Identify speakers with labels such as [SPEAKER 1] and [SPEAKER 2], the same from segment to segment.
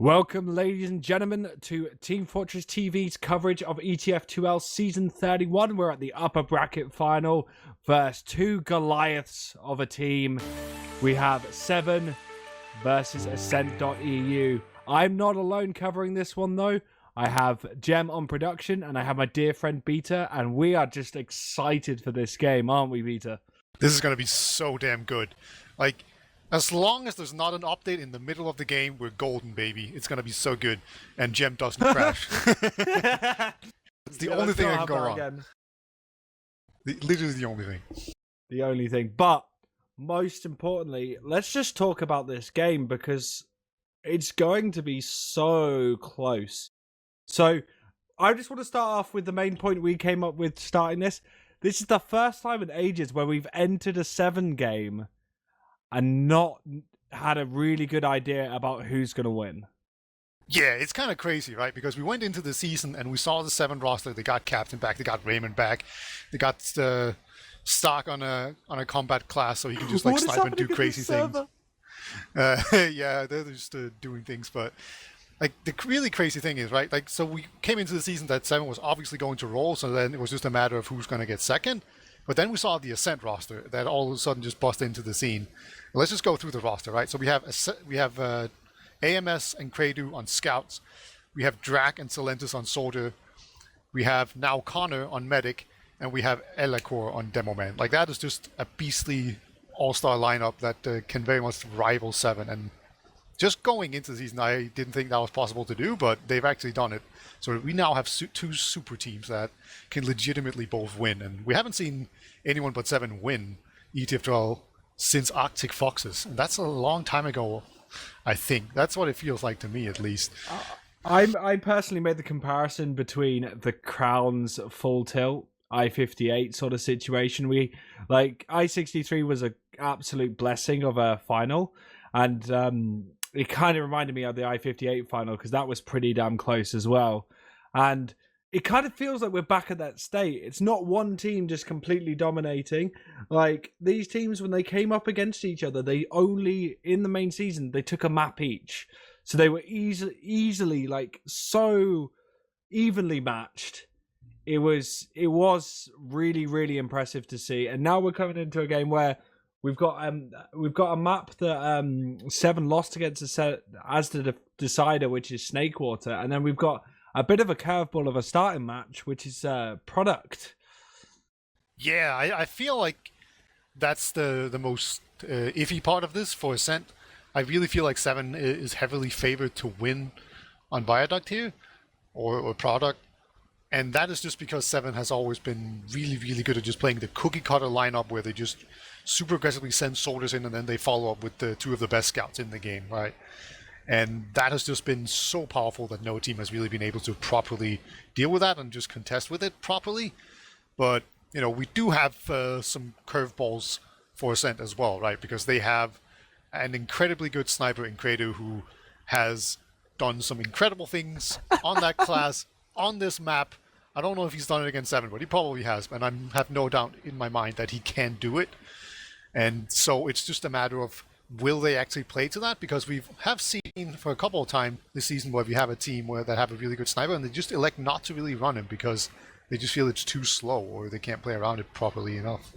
[SPEAKER 1] Welcome, ladies and gentlemen, to Team Fortress TV's coverage of ETF2L Season 31. We're at the upper bracket final versus two Goliaths of a team. We have Se7en versus Ascent.EU. I'm not alone covering this one, though. I have Gemm on production, and I have my dear friend Beta, and we are just excited for this game, aren't we, Beta?
[SPEAKER 2] This is going to be so damn good. Like, as long as there's not an update in the middle of the game, we're golden, baby. It's going to be so good. And Gemm doesn't crash. It's the only thing that can go wrong. Literally the only thing.
[SPEAKER 1] The only thing. But, most importantly, let's just talk about this game because it's going to be so close. So, I just want to start off with the main point we came up with starting this. This is the first time in ages where we've entered a Se7en game and not had a really good idea about who's going to win.
[SPEAKER 2] Yeah, it's kind of crazy, right? Because we went into the season and we saw the Se7en roster. They got Captain back, they got Raymond back, they got Stark on a combat class, so he can just like snipe and do crazy things. Yeah, they're just doing things, but like the really crazy thing is, right? Like, so we came into the season that Se7en was obviously going to roll, so then it was just a matter of who's going to get second. But then we saw the Ascent roster that all of a sudden just bust into the scene. Let's just go through the roster, right? So we have AMS and Credu on Scouts. We have Drak and Celentus on Soldier. We have now Connor on Medic. And we have Elacor on Demo Man. Like, that is just a beastly all-star lineup that can very much rival Se7en. And just going into the season, I didn't think that was possible to do, but they've actually done it. So we now have two super teams that can legitimately both win. And we haven't seen anyone but Se7en win ETF2L since Arctic Foxes. And that's a long time ago, I think. That's what it feels like to me, at least.
[SPEAKER 1] I personally made the comparison between the Crown's Full Tilt I-58 sort of situation. I-63 was an absolute blessing of a final. And it kind of reminded me of the I-58 final because that was pretty damn close as well. And it kind of feels like we're back at that state. It's not one team just completely dominating. Like, these teams, when they came up against each other, they only, in the main season, they took a map each. So they were easily, like, so evenly matched. It was really, really impressive to see. And now we're coming into a game where we've got a map that Se7en lost against as the decider, which is Snakewater, and then we've got a bit of a curveball of a starting match, which is Product.
[SPEAKER 2] Yeah, I feel like that's the most iffy part of this for Ascent. I really feel like Se7en is heavily favored to win on Viaduct here, or Product. And that is just because Se7en has always been really, really good at just playing the cookie cutter lineup where they just super aggressively send soldiers in and then they follow up with the two of the best scouts in the game, right? And that has just been so powerful that no team has really been able to properly deal with that and just contest with it properly. But, you know, we do have some curveballs for Ascent as well, right? Because they have an incredibly good sniper in Credu who has done some incredible things on that class, on this map. I don't know if he's done it against Se7en, but he probably has, and I have no doubt in my mind that he can do it. And so it's just a matter of, will they actually play to that? Because we have seen for a couple of times this season where we have a team that have a really good sniper and they just elect not to really run him because they just feel it's too slow or they can't play around it properly enough.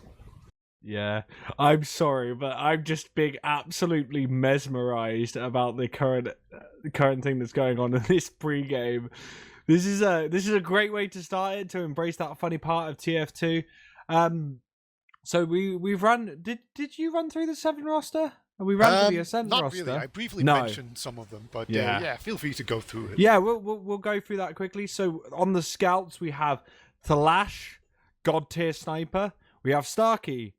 [SPEAKER 1] Yeah, I'm sorry, but I'm just being absolutely mesmerized about the current thing that's going on in this pre-game. This is a great way to start it, to embrace that funny part of TF2. So we've run. Did you run through the Se7en roster? We ran through the Ascent
[SPEAKER 2] not
[SPEAKER 1] roster.
[SPEAKER 2] Not really. I briefly mentioned some of them, but yeah, feel free to go through it.
[SPEAKER 1] Yeah, we'll go through that quickly. So on the scouts, we have Thalash, God tier sniper. We have Starkey,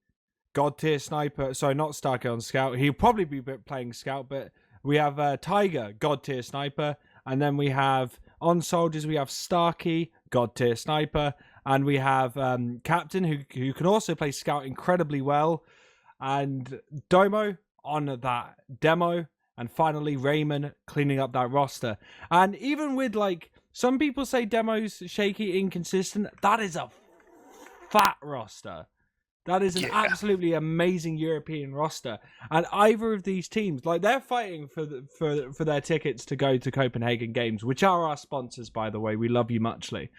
[SPEAKER 1] God tier sniper. Sorry, not Starkey on scout. He'll probably be playing scout, but we have Tiger, God tier sniper, and then we have on soldiers we have Starkey, God tier sniper. And we have Captain, who can also play Scout incredibly well. And Domo on that demo. And finally, Raymond cleaning up that roster. And even with, like, some people say Demo's shaky, inconsistent. That is a fat roster. That is an
[SPEAKER 2] Yeah.
[SPEAKER 1] absolutely amazing European roster. And either of these teams, like they're fighting for their tickets to go to Copenhagen Games, which are our sponsors, by the way. We love you muchly.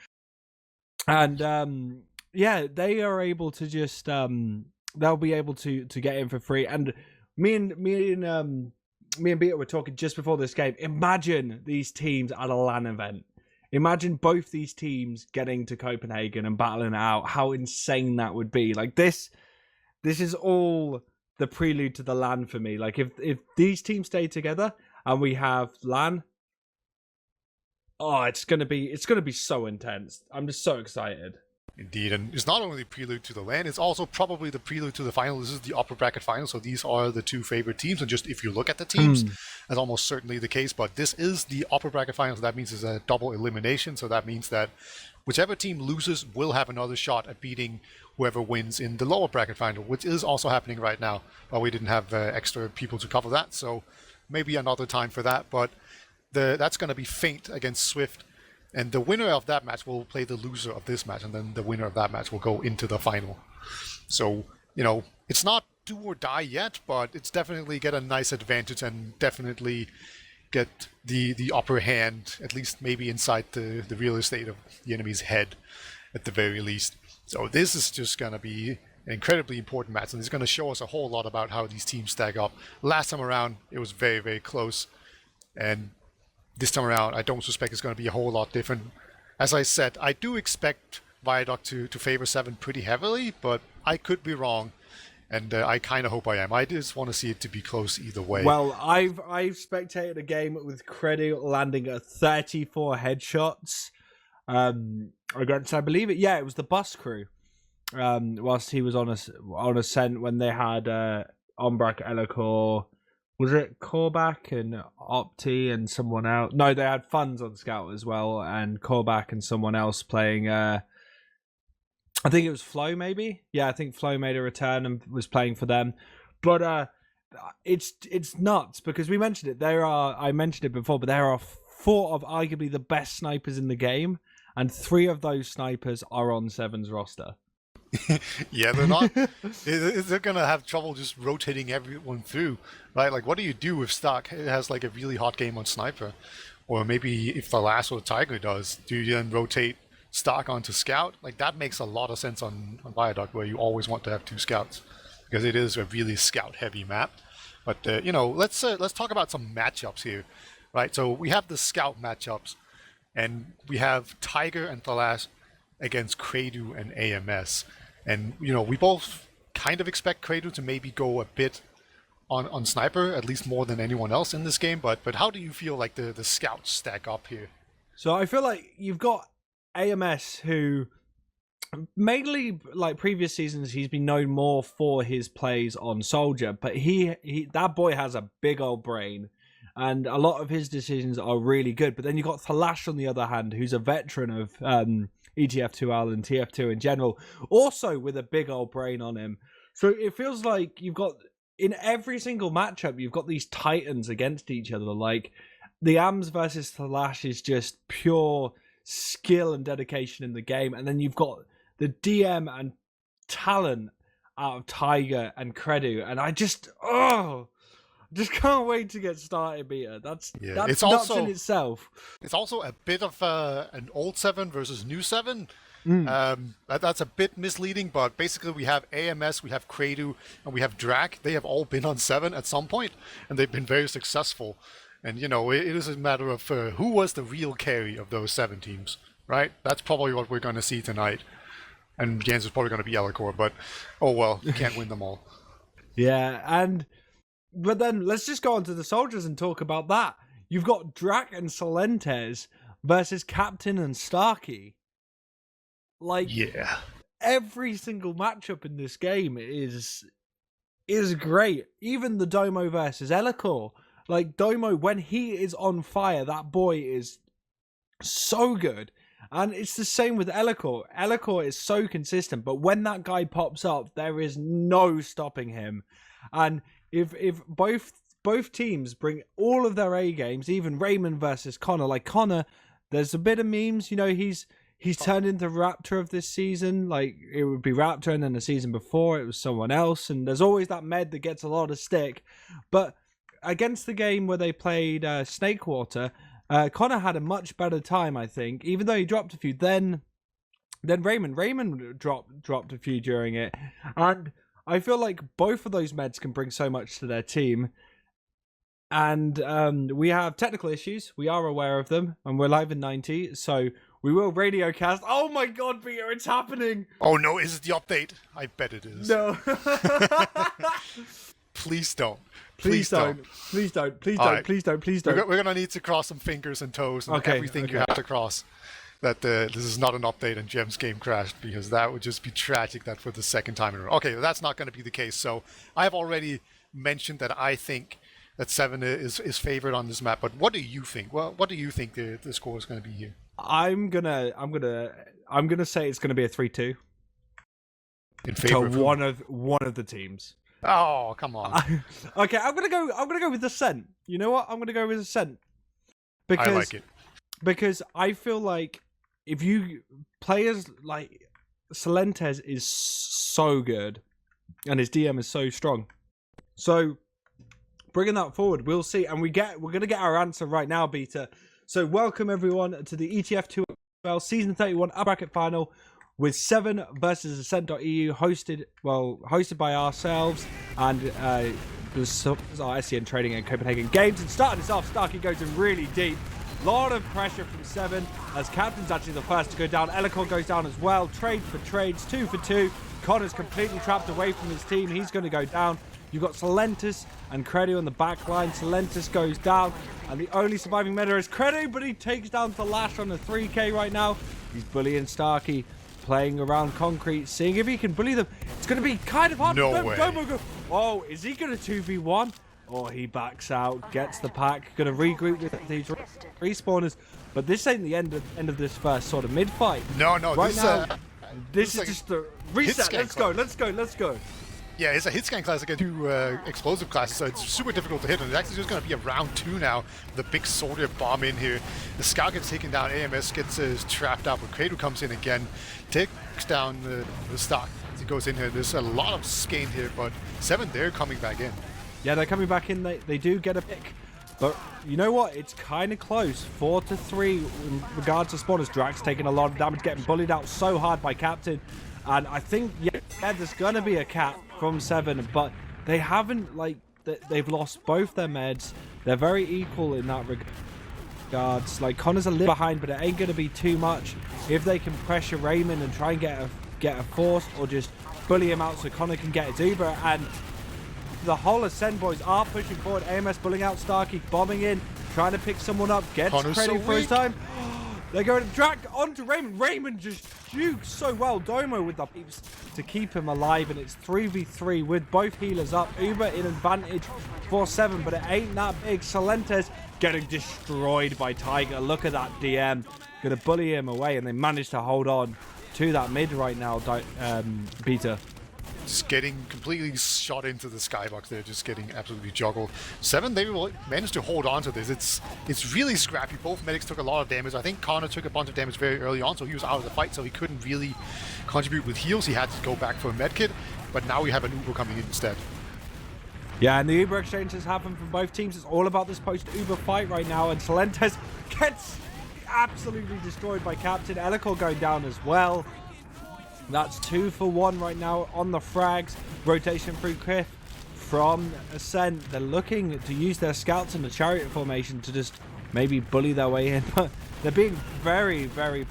[SPEAKER 1] And yeah, they are able to just they'll be able to get in for free. And me and Beta were talking just before this game. Imagine these teams at a LAN event. Imagine both these teams getting to Copenhagen and battling it out. How insane that would be! Like this is all the prelude to the LAN for me. Like if these teams stay together and we have LAN, oh, it's gonna be so intense. I'm just so excited.
[SPEAKER 2] Indeed, and it's not only the prelude to the LAN, it's also probably the prelude to the final. This is the upper bracket final, so these are the two favorite teams. And just if you look at the teams, that's almost certainly the case. But this is the upper bracket final, so that means it's a double elimination. So that means that whichever team loses will have another shot at beating whoever wins in the lower bracket final, which is also happening right now. But we didn't have extra people to cover that, so maybe another time for that. But that's going to be Feint against Swift. And the winner of that match will play the loser of this match, and then the winner of that match will go into the final. So, it's not do or die yet, but it's definitely get a nice advantage and definitely get the upper hand, at least maybe inside the real estate of the enemy's head, at the very least. So this is just going to be an incredibly important match, and it's going to show us a whole lot about how these teams stack up. Last time around, it was very, very close, and this time around, I don't suspect it's going to be a whole lot different. As I said, I do expect Viaduct to favor Se7en pretty heavily, but I could be wrong, and I kind of hope I am. I just want to see it to be close either way.
[SPEAKER 1] Well, I've spectated a game with Credu landing at 34 headshots against, I believe it was the bus crew, whilst he was on Ascent when they had Ombrak, Elikor. Was it Korbak and Opti and someone else? No, they had Funds on Scout as well, and Korbak and someone else playing. I think it was Flo, maybe. Yeah, I think Flo made a return and was playing for them. But it's nuts because we mentioned it. I mentioned it before, but there are 4 of arguably the best snipers in the game, and 3 of those snipers are on Se7en's roster.
[SPEAKER 2] Yeah, they're not. They're gonna have trouble just rotating everyone through, right? Like, what do you do if Stark has like a really hot game on Sniper, or maybe if the Last or Tiger does? Do you then rotate Stark onto Scout? Like, that makes a lot of sense on Viaduct, where you always want to have 2 scouts because it is a really scout-heavy map. But let's talk about some matchups here, right? So we have the scout matchups, and we have Tiger and Thalas against Credu and AMS. And, we both kind of expect Credu to maybe go a bit on Sniper, at least more than anyone else in this game. But how do you feel like the scouts stack up here?
[SPEAKER 1] So I feel like you've got AMS, who mainly, like previous seasons, he's been known more for his plays on Soldier. But he that boy has a big old brain, and a lot of his decisions are really good. But then you've got Thalash on the other hand, who's a veteran of ETF2L and TF2 in general, also with a big old brain on him. So it feels like you've got, in every single matchup, you've got these titans against each other. Like, the AMS versus Thalash is just pure skill and dedication in the game. And then you've got the DM and talent out of Tiger and Credu. And I just can't wait to get started, Beta. That's
[SPEAKER 2] it's
[SPEAKER 1] nuts
[SPEAKER 2] also,
[SPEAKER 1] in itself.
[SPEAKER 2] It's also a bit of an old Se7en versus new Se7en. That's a bit misleading, but basically we have AMS, we have Credu, and we have Drak. They have all been on Se7en at some point, and they've been very successful. And, it is a matter of who was the real carry of those 7 teams, right? That's probably what we're going to see tonight. And the answer is probably going to be Elikor, but oh well, you can't win them all.
[SPEAKER 1] Yeah, but then let's just go on to the soldiers and talk about that. You've got Drak and Solentes versus Captain and Starkey. Like,
[SPEAKER 2] yeah,
[SPEAKER 1] every single matchup in this game is great. Even the Domo versus Elikor. Like, Domo, when he is on fire, that boy is so good. And it's the same with Elikor. Elikor is so consistent, but when that guy pops up, there is no stopping him. And if both teams bring all of their A games, even Raymond versus Connor, like Connor, there's a bit of memes, he's he's turned into Raptor of this season. Like, it would be Raptor, and then the season before it was someone else. And there's always that med that gets a lot of stick. But against the game where they played Snakewater, Connor had a much better time, I think. Even though he dropped a few, then Raymond dropped a few during it. And I feel like both of those meds can bring so much to their team. And we have technical issues. We are aware of them, and we're live in 90, so we will radio cast. Oh my god, Peter, it's happening!
[SPEAKER 2] Oh no, is it the update? I bet it is.
[SPEAKER 1] No.
[SPEAKER 2] Please don't.
[SPEAKER 1] Please don't. Please don't. Please don't.
[SPEAKER 2] Right.
[SPEAKER 1] Please don't. Please don't.
[SPEAKER 2] We're gonna need to cross some fingers and toes and everything you have to cross. That this is not an update and Gem's game crashed, because that would just be tragic. That for the second time in a row. Okay, that's not going to be the case. So I have already mentioned that I think that Se7en is favored on this map. But what do you think? Well, what do you think the score is going to be here?
[SPEAKER 1] I'm gonna say it's gonna be a 3-2
[SPEAKER 2] in favor
[SPEAKER 1] to one of the teams.
[SPEAKER 2] Oh, come on.
[SPEAKER 1] Okay, I'm gonna go with Ascent. You know what? I'm gonna go with Ascent because
[SPEAKER 2] I like it.
[SPEAKER 1] Because I feel like if you players like Se7en is so good and his DM is so strong, so bringing that forward, we'll see, and we're gonna get our answer right now, Beta. So welcome everyone to the ETF2L season 31 up bracket final with Se7en versus Ascent.EU, hosted by ourselves and our Se7en Trading and Copenhagen Games. And starting this off, Starkey goes in really deep. Lot of pressure from Se7en as Captain's actually the first to go down. Elikor goes down as well. Trade for trades, 2 for 2. Connor's completely trapped away from his team. He's going to go down. You've got Se7en and Credu on the back line. Se7en goes down, and the only surviving meta is Credu, but he takes down Flash on the 3k right now. He's bullying Starkey, playing around concrete, seeing if he can bully them. It's going to be kind of hard.
[SPEAKER 2] No way.
[SPEAKER 1] Oh, is he going to 2v1? Oh, he backs out, gets the pack, going to regroup with these respawners. But this ain't the end of this first sort of mid-fight.
[SPEAKER 2] No,
[SPEAKER 1] right now, this is
[SPEAKER 2] like
[SPEAKER 1] just a reset. Let's go.
[SPEAKER 2] Yeah, it's a hit scan class against 2 explosive classes, so it's super difficult to hit. And it's actually just going to be a round 2 now. The big soldier bomb in here. The scout gets taken down. AMS gets trapped out, but Credu comes in again, takes down the stock as he goes in here. There's a lot of skein here, but Se7en, they're coming back in.
[SPEAKER 1] Yeah, they're coming back in. They do get a pick. But you know what? It's kind of close. 4-3 in regards to spawners. Drax taking a lot of damage, getting bullied out so hard by Captain. And I think, yeah, there's going to be a cap from Se7en, but they haven't, they've lost both their meds. They're very equal in that regards. Like, Connor's a little behind, but it ain't going to be too much if they can pressure Raymond and try and get a force, or just bully him out so Connor can get his Uber. And the whole Ascent boys are pushing forward. AMS bullying out Starkey, bombing in, trying to pick someone up, gets credit for his time. They're going to drag onto Raymond. Raymond just jukes so well. Domo with the peeps to keep him alive, and it's 3v3 with both healers up. Uber in advantage for Se7en, but it ain't that big. Se7en getting destroyed by Tiger. Look at that DM. Going to bully him away, and they managed to hold on to that mid right now, Peter.
[SPEAKER 2] Just getting completely shot into the skybox there, just getting absolutely juggled. Se7en, they managed to hold on to this. It's really scrappy. Both medics took a lot of damage. I think Connor took a bunch of damage very early on, so he was out of the fight, so he couldn't really contribute with heals. He had to go back for a medkit, but now we have an Uber coming in instead.
[SPEAKER 1] Yeah, and the Uber exchanges happen from both teams. It's all about this post-Uber fight right now, and Se7en gets absolutely destroyed by Captain. Elikor going down as well. That's 2 for 1 right now on the frags. Rotation through Cliff from Ascent. They're looking to use their scouts in the chariot formation to just maybe bully their way in. But they're being very, very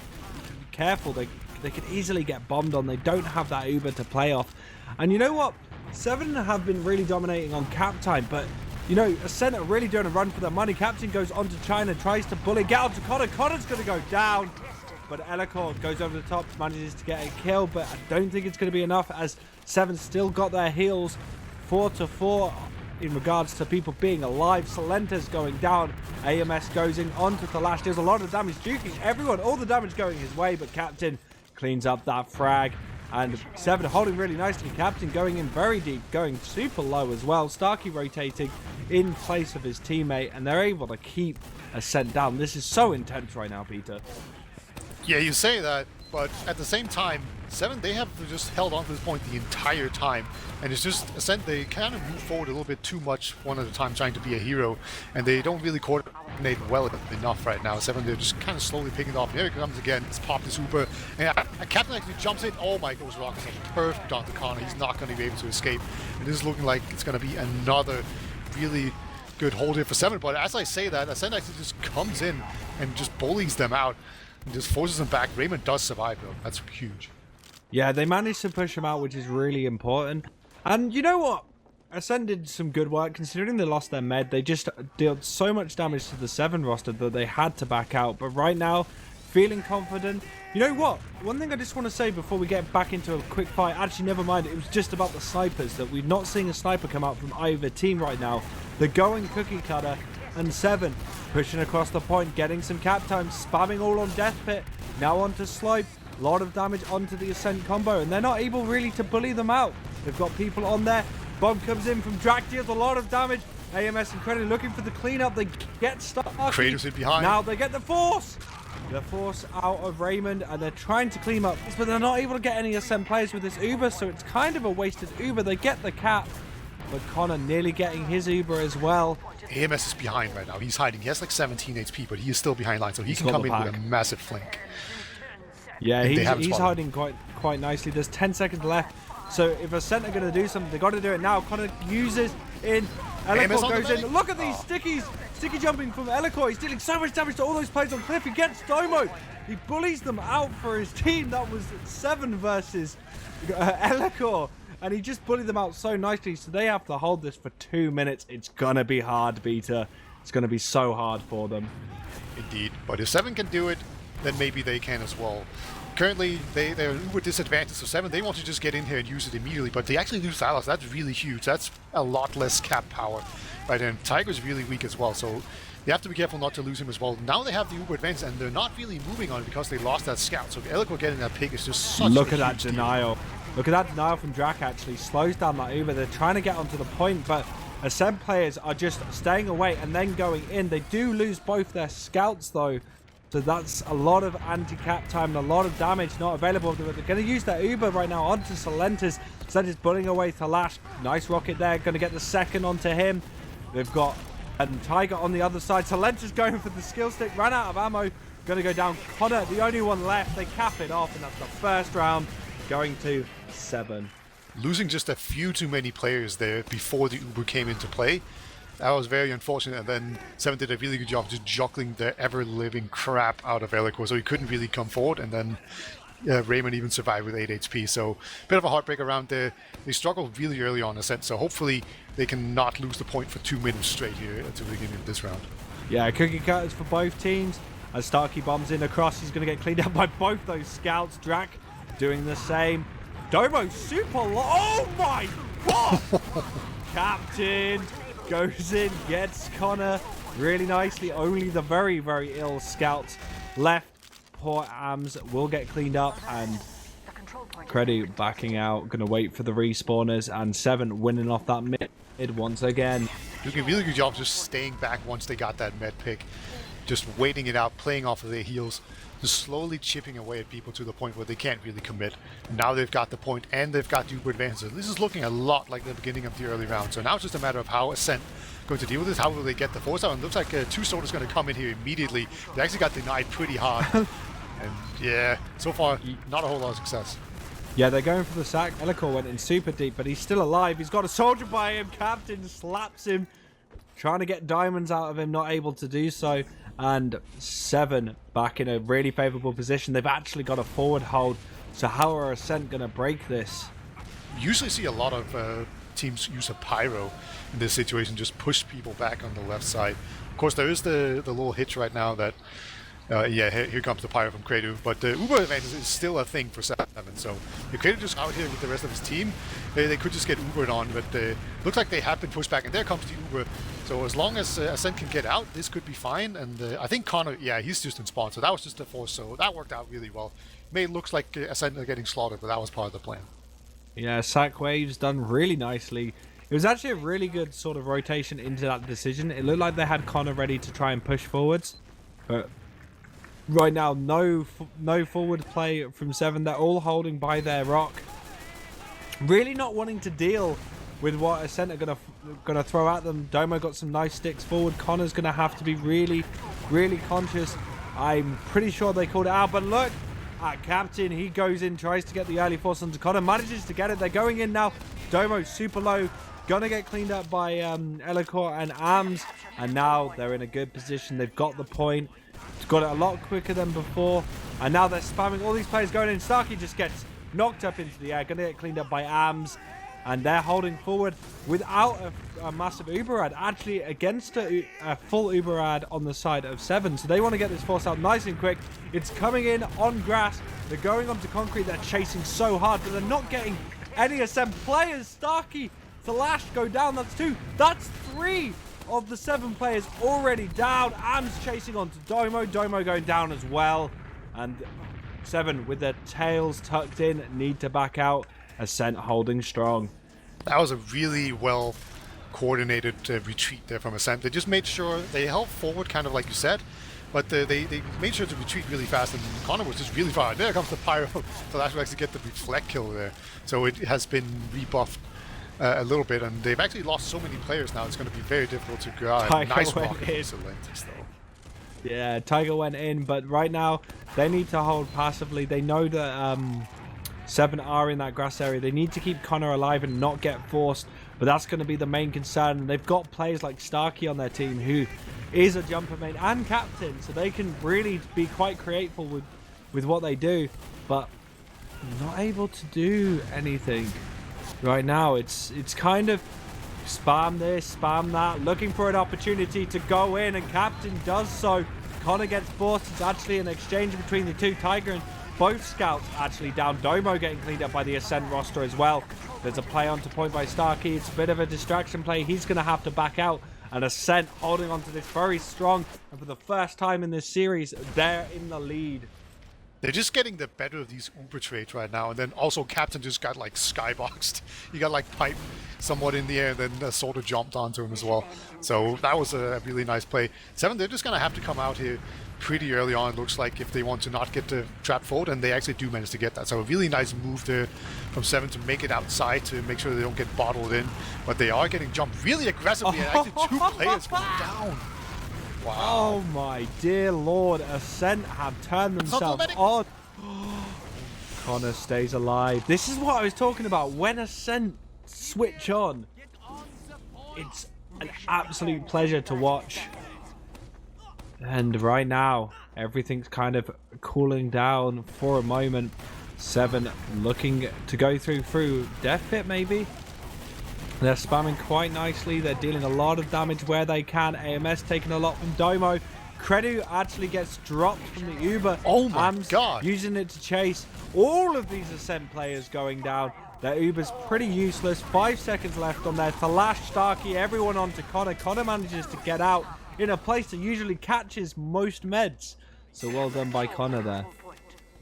[SPEAKER 1] careful. They could easily get bombed on. They don't have that Uber to play off. And you know what? Se7en have been really dominating on cap time, but you know, Ascent are really doing a run for their money. Captain goes onto China, tries to bully, get onto Connor. Connor's going to go down. But Elikor goes over the top, manages to get a kill, but I don't think it's going to be enough, as Se7en still got their heals. 4-4 in regards to people being alive. Se7en's going down. AMS goes in onto Flash. There's a lot of damage. Juking everyone, all the damage going his way, but Captain cleans up that frag. And Se7en holding really nicely. Captain going in very deep, going super low as well. Starkey rotating in place of his teammate, and they're able to keep Ascent down. This is so intense right now, Peter.
[SPEAKER 2] Yeah, you say that, but at the same time, Se7en, they have just held on to this point the entire time. And it's just, Ascent, they kind of move forward a little bit too much one at a time trying to be a hero. And they don't really coordinate well enough right now. Se7en, they're just kind of slowly picking it off. Here it comes again. It's popped his Uber. And Captain actually jumps in. Oh my goes Rockets perfect on the corner. He's not going to be able to escape. And this is looking like it's going to be another really good hold here for Se7en. But as I say that, Ascent actually just comes in and just bullies them out. And just forces them back. Raymond does survive though. That's huge.
[SPEAKER 1] Yeah, they managed to push him out, which is really important. And you know what? Ascent did some good work considering they lost their med. They just dealt so much damage to the Se7en roster that they had to back out. But right now, feeling confident. You know what? One thing I just want to say before we get back into a quick fight. Actually, never mind. It was just about the snipers. That we're not seeing a sniper come out from either team right now. The going cookie cutter and Se7en pushing across the point, getting some cap time, spamming all on Death Pit. Now onto Slope. A lot of damage onto the Ascent combo, and they're not able really to bully them out. They've got people on there. Bomb comes in from Drak, deals a lot of damage. AMS and Credit looking for the cleanup. They get stuck.
[SPEAKER 2] Kratos in behind.
[SPEAKER 1] Now they get the Force. The Force out of Raymond, and they're trying to clean up, but they're not able to get any Ascent players with this Uber, so it's kind of a wasted Uber. They get the cap, but Connor nearly getting his Uber as well.
[SPEAKER 2] AMS is behind right now. He's hiding. He has like 17 HP, but he is still behind line, so he can come in with a massive flank.
[SPEAKER 1] Yeah, he's hiding quite nicely. There's 10 seconds left. So if Ascent are going to do something, they got to do it now. Connor uses in. Elikor goes in. Look at these stickies. Sticky jumping from Elikor. He's dealing so much damage to all those players on Cliff. He gets Domo. He bullies them out for his team. That was Se7en versus Elikor. And he just bullied them out so nicely. So they have to hold this for 2 minutes. It's going to be hard, Beta. It's going to be so hard for them.
[SPEAKER 2] Indeed. But if Se7en can do it, then maybe they can as well. Currently, they're uber disadvantaged, so Se7en, they want to just get in here and use it immediately, but they actually lose Salas. That's really huge. That's a lot less cap power. Right, and Tiger's really weak as well, so they have to be careful not to lose him as well. Now they have the uber advantage, and they're not really moving on it because they lost that scout. So Elikor getting that pick is just such
[SPEAKER 1] Look
[SPEAKER 2] a
[SPEAKER 1] at that
[SPEAKER 2] huge
[SPEAKER 1] denial.
[SPEAKER 2] deal.
[SPEAKER 1] Look at that denial from Drak, actually. Slows down that Uber. They're trying to get onto the point, but Ascent players are just staying away and then going in. They do lose both their scouts, though. So that's a lot of anti-cap time and a lot of damage not available. They're going to use that Uber right now onto Salentis. Salentis bullying away to Lash. Nice rocket there. Going to get the second onto him. They've got Tiger on the other side. Salentis going for the skill stick. Ran out of ammo. Going to go down. Connor, the only one left. They cap it off, and that's the first round going to Se7en.
[SPEAKER 2] Losing just a few too many players there before the Uber came into play. That was very unfortunate, and then Se7en did a really good job just juggling the ever-living crap out of Elikor, so he couldn't really come forward, and then Raymond even survived with 8 HP, so bit of a heartbreak around there. They struggled really early on, Ascent, so hopefully they can not lose the point for 2 minutes straight here at the beginning of this round.
[SPEAKER 1] Yeah, cookie cutters for both teams. As Starkey bombs in across, he's going to get cleaned up by both those scouts. Drak doing the same. Domo super low. Oh my god! Captain goes in, gets Connor really nicely. Only the very, very ill scouts left. Poor Ams will get cleaned up, and Credu backing out. Gonna wait for the respawners, and Se7en winning off that mid once again.
[SPEAKER 2] Doing a really good job just staying back once they got that med pick. Just waiting it out, playing off of their heals. Just slowly chipping away at people to the point where they can't really commit. Now they've got the point and they've got Uber advantage. This is looking a lot like the beginning of the early round. So now it's just a matter of how Ascent going to deal with this. How will they get the force out? And it looks like 2 soldiers going to come in here immediately. They actually got denied pretty hard. And yeah, so far not a whole lot of success.
[SPEAKER 1] Yeah, they're going for the sack. Elikor went in super deep, but he's still alive. He's got a soldier by him. Captain slaps him, trying to get diamonds out of him, not able to do so. And Se7en back in a really favorable position. They've actually got a forward hold. So how are Ascent going to break this?
[SPEAKER 2] You usually see a lot of teams use a pyro in this situation, just push people back on the left side. Of course, there is the little hitch right now that, yeah, here comes the pyro from Credu, but the Uber advantage is still a thing for Se7en. So if Credu just out here with the rest of his team, they could just get Ubered on, but looks like they have been pushed back, and there comes the Uber. So as long as Ascent can get out, this could be fine. And I think Connor, yeah, he's just in spawn, so that was just a force, so that worked out really well. It looks like Ascent are getting slaughtered, but that was part of the plan.
[SPEAKER 1] Yeah, sack waves done really nicely. It was actually a really good sort of rotation into that decision. It looked like they had Connor ready to try and push forwards, but right now, no forward play from Se7en. They're all holding by their rock. Really not wanting to deal with what Ascent are gonna throw at them. Domo got some nice sticks forward. Connor's gonna have to be really, really conscious. I'm pretty sure they called it out, but look at Captain. He goes in, tries to get the early force onto Connor, manages to get it. They're going in now. Domo super low, gonna get cleaned up by Elicor and Ams, and now they're in a good position. They've got the point. Got it a lot quicker than before, and now they're spamming all these players going in. Starkey just gets knocked up into the air, gonna get cleaned up by Ams, and they're holding forward without a massive Uber ad, actually against a full Uber ad on the side of Se7en. So they want to get this force out nice and quick. It's coming in on grass. They're going onto concrete. They're chasing so hard, but they're not getting any Ascent players. Starkey to Lash go down. That's 2. That's 3 of the 7 players already down. Ams chasing onto Domo. Domo going down as well. And Se7en with their tails tucked in need to back out. Ascent holding strong.
[SPEAKER 2] That was a really well coordinated retreat there from Ascent. They just made sure they held forward, kind of like you said, but they made sure to retreat really fast, and Connor was just really far. There comes the Pyro to actually get the reflect kill there. So it has been rebuffed a little bit, and they've actually lost so many players now. It's going to be very difficult to grab. Nice rocket from Se7en though.
[SPEAKER 1] Yeah, Tiger went in, but right now they need to hold passively. They know that Se7en are in that grass area. They need to keep Connor alive and not get forced, but that's going to be the main concern. They've got players like Starkey on their team, who is a jumper main and captain, so they can really be quite creative with what they do, but not able to do anything right now. It's kind of spam this, spam that, looking for an opportunity to go in, and captain does so. Connor gets forced. It's actually an exchange between the two. Tiger and both scouts actually down. Domo getting cleaned up by the Ascent roster as well. There's a play onto point by Starkey. It's a bit of a distraction play. He's going to have to back out. And Ascent holding onto this very strong. And for the first time in this series, they're in the lead.
[SPEAKER 2] They're just getting the better of these Uber trades right now. And then also Captain just got like skyboxed. He got like piped somewhat in the air, and then sort of jumped onto him as well. So that was a really nice play. Se7en, they're just going to have to come out here pretty early on, looks like, if they want to not get the trap forward, and they actually do manage to get that. So a really nice move there from Se7en to make it outside, to make sure they don't get bottled in. But they are getting jumped really aggressively, and actually 2 players going down. Wow.
[SPEAKER 1] Oh my dear lord, Ascent have turned themselves on. Connor stays alive. This is what I was talking about. When Ascent switch on, it's an absolute pleasure to watch. And right now, everything's kind of cooling down for a moment. Se7en looking to go through Death Pit maybe. They're spamming quite nicely. They're dealing a lot of damage where they can. AMS taking a lot from Domo. Credu actually gets dropped from the Uber.
[SPEAKER 2] Oh my god.
[SPEAKER 1] Using it to chase all of these Ascent players going down. Their Uber's pretty useless. 5 seconds left on there. Talash, Starkey, everyone onto Connor. Connor manages to get out in a place that usually catches most meds. So well done by Connor there.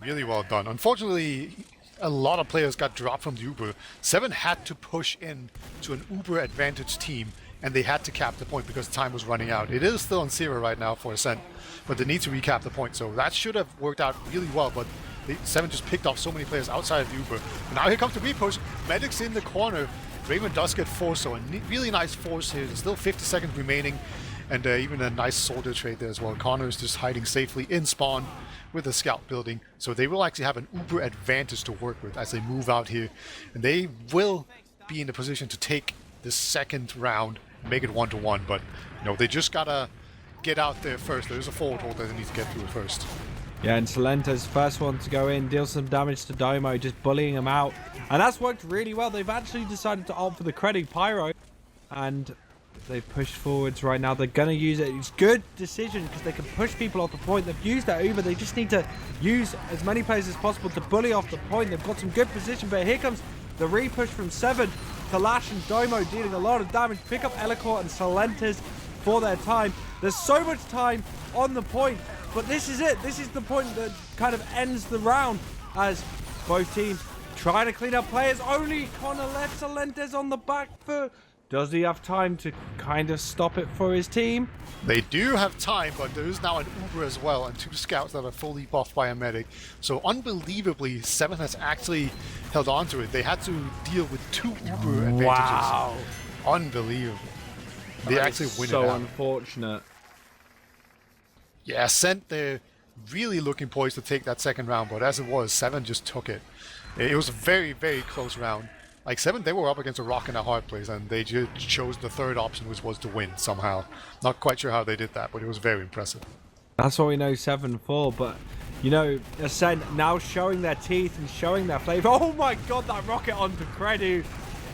[SPEAKER 2] Really well done. Unfortunately, a lot of players got dropped from the Uber. Se7en had to push in to an Uber advantage team, and they had to cap the point because time was running out. It is still on 0 right now for Ascent, but they need to recap the point. So that should have worked out really well, but Se7en just picked off so many players outside of the Uber. And now here comes the repush. Medics in the corner. Raven does get forced, so a really nice force here. There's still 50 seconds remaining. And even a nice soldier trade there as well. Connor is just hiding safely in spawn with the scout building. So they will actually have an Uber advantage to work with as they move out here. And they will be in a position to take the second round and make it 1-1. But, you know, they just gotta get out there first. There's a forward hold that they need to get through first.
[SPEAKER 1] Yeah, and Salenta's first one to go in, deal some damage to Domo, just bullying him out. And that's worked really well. They've actually decided to opt for the Credu Pyro. And they've pushed forwards right now. They're going to use it. It's a good decision because they can push people off the point. They've used that Uber. They just need to use as many players as possible to bully off the point. They've got some good position, but here comes the repush from Se7en. Talash and Domo dealing a lot of damage. Pick up Elicor and Salenta's for their time. There's so much time on the point, but this is it. This is the point that kind of ends the round as both teams try to clean up players. Only Connor left Salenta's on the back foot. Does he have time to kind of stop it for his team?
[SPEAKER 2] They do have time, but there is now an Uber as well, and 2 scouts that are fully buffed by a medic. So unbelievably, Se7en has actually held on to it. They had to deal with 2 Uber advantages.
[SPEAKER 1] Wow.
[SPEAKER 2] Unbelievable. They actually win it
[SPEAKER 1] so
[SPEAKER 2] out.
[SPEAKER 1] unfortunate.
[SPEAKER 2] Yeah, Ascent, they're really looking poised to take that second round, but as it was, Se7en just took it. It was a very, very close round. Like Se7en, they were up against a rock and a hard place, and they just chose the third option, which was to win somehow. Not quite sure how they did that, but it was very impressive.
[SPEAKER 1] That's what we know Se7en for, but you know, Ascent now showing their teeth and showing their flavor. Oh my god, that rocket onto Credu.